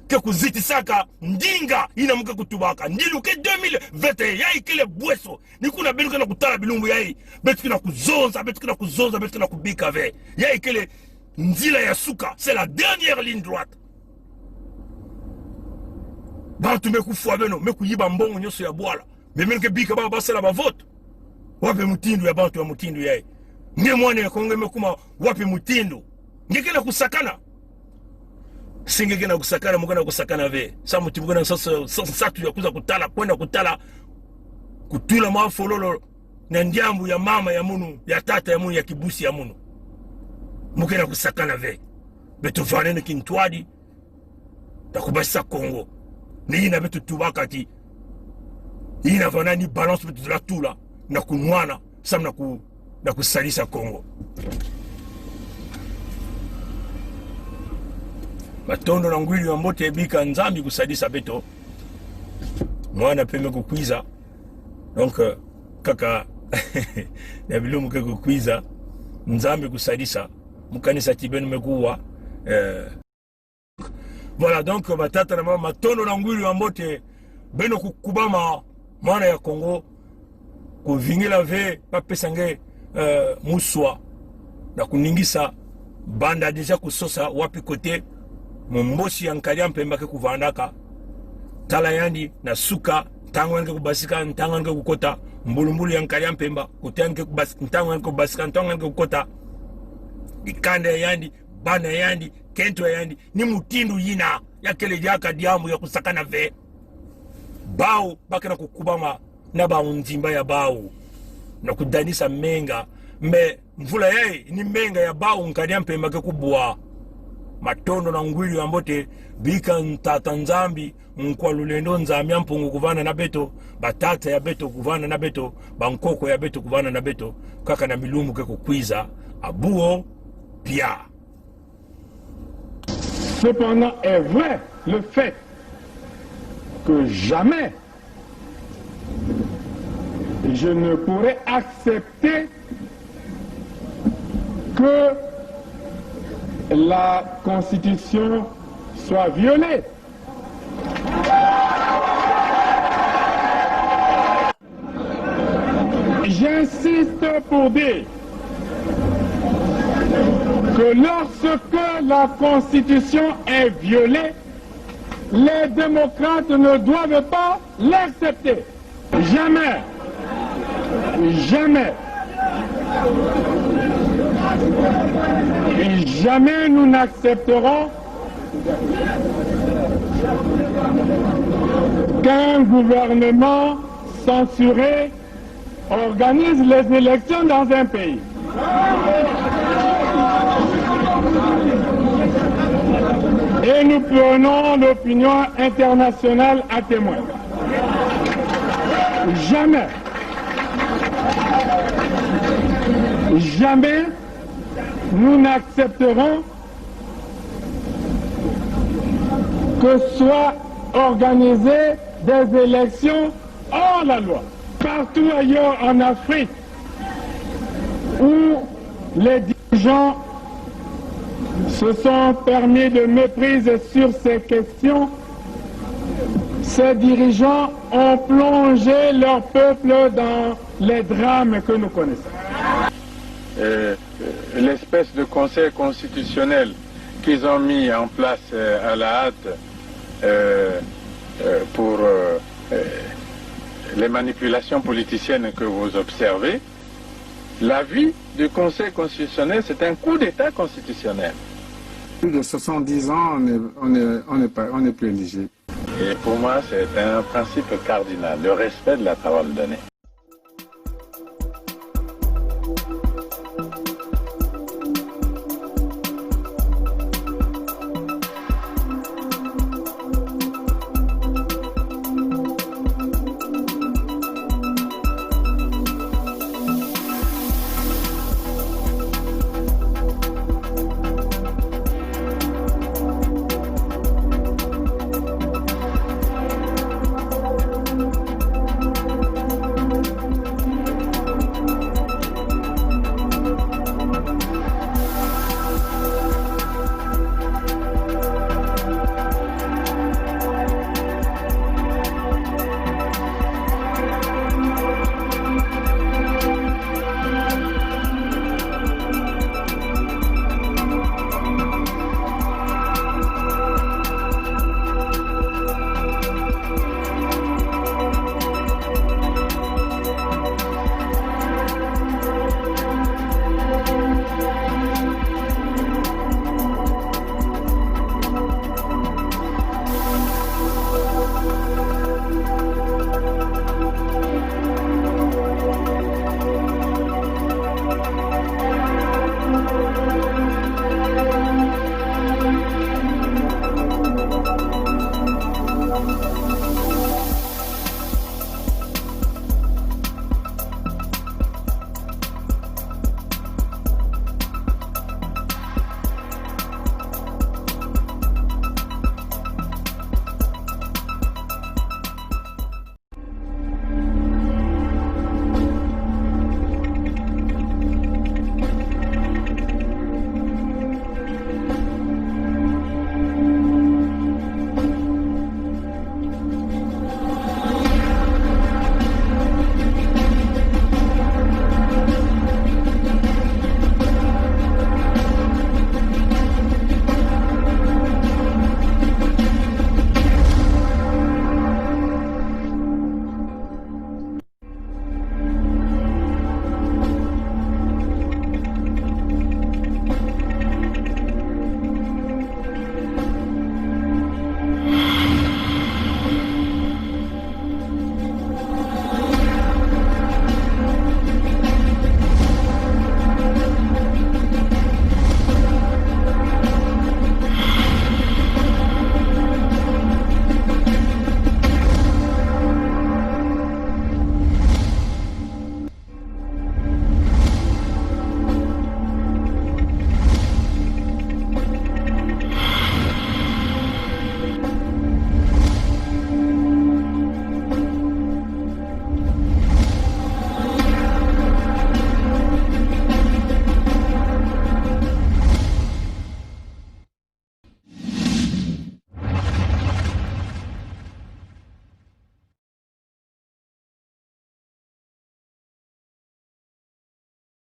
Speaker 6: ke kuziti saka ndinga ina muke kutubaka ndilu ke 2021 yai kele bweso ni kuna benu kana kutala bilumbu yai betu kina kuzonza betu kina kubika ve yai kele nzila ya suka c'est la dernière ligne droite bantu mekufua beno mekuyiba mbongo nyoso ya bwala memenu ke bika baba basela ba vote wape mutindu ya bantu ya mutindu yai nge mwane ya Kongo mekuma wape mutindu ngekena kusakana singeke na kusakana mukana kusakana ve samu tibugana satu ya kuza kutala kwenda kutala kutula mafololo na ndiambu ya mama ya munu ya tata ya munu ya kibusi ya munu mukena kusakana ve betu vanene kintwadi takubasa Kongo ni ina betu tubaka ti ina vanani balance betu la tula na kunwana samu na kusalisa Kongo matondo na ngwili wa mbote ebika nzambi kusadisa beto mwana peme kukwiza donc kaka na bilumu ke kukwiza nzambe kusalisa mukanisa tibenu mekuwa voilà donc batata na mama tono na ngwili wa mbote beno kukubama mwana ya Kongo kuvingila ve papesange muswa na kuningisa banda deja kusosa wapi kote mumboshi ya nkalia mpemba ke kuvandaka tala yandi na suka tango yange kubasika ntango yange kukota mbulumbulu ya nkalia mpemba kote yange kubasika ntango yange kubasika ntango yange kukota ikanda yandi bana yandi kento yandi ni mutindu yina yakele jaka diamu ya kusakana ve bao bakena kukubama na ba unzimba ya bao na kudanisa menga me mvula yai ni menga ya bao nkalia mpemba ke kubwa matondo na ngwili wa mbote bika ntata nzambi nkwalulendo nzambi mpungu kuvana na beto batata ya beto kuvana na beto bankoko ya beto kuvana na beto kaka na milumbu ke kukwiza abuo pia.
Speaker 3: Cependant est vrai le fait que jamais je ne pourrais accepter que la Constitution soit violée. J'insiste pour dire que lorsque la Constitution est violée, les démocrates ne doivent pas l'accepter. Jamais. Jamais. Et jamais nous n'accepterons qu'un gouvernement censuré organise les élections dans un pays. Et nous prenons l'opinion internationale à témoin. Jamais, jamais nous n'accepterons que soient organisées des élections hors la loi. Partout ailleurs en Afrique où les dirigeants se sont permis de méprise sur ces questions, ces dirigeants ont plongé leur peuple dans les drames que nous connaissons.
Speaker 4: L'espèce de conseil constitutionnel qu'ils ont mis en place à la hâte pour les manipulations politiciennes que vous observez, l'avis du Conseil constitutionnel, c'est un coup d'État constitutionnel.
Speaker 5: Plus de 70 ans, on n'est plus éligible.
Speaker 4: Et pour moi, c'est un principe cardinal, le respect de la parole donnée.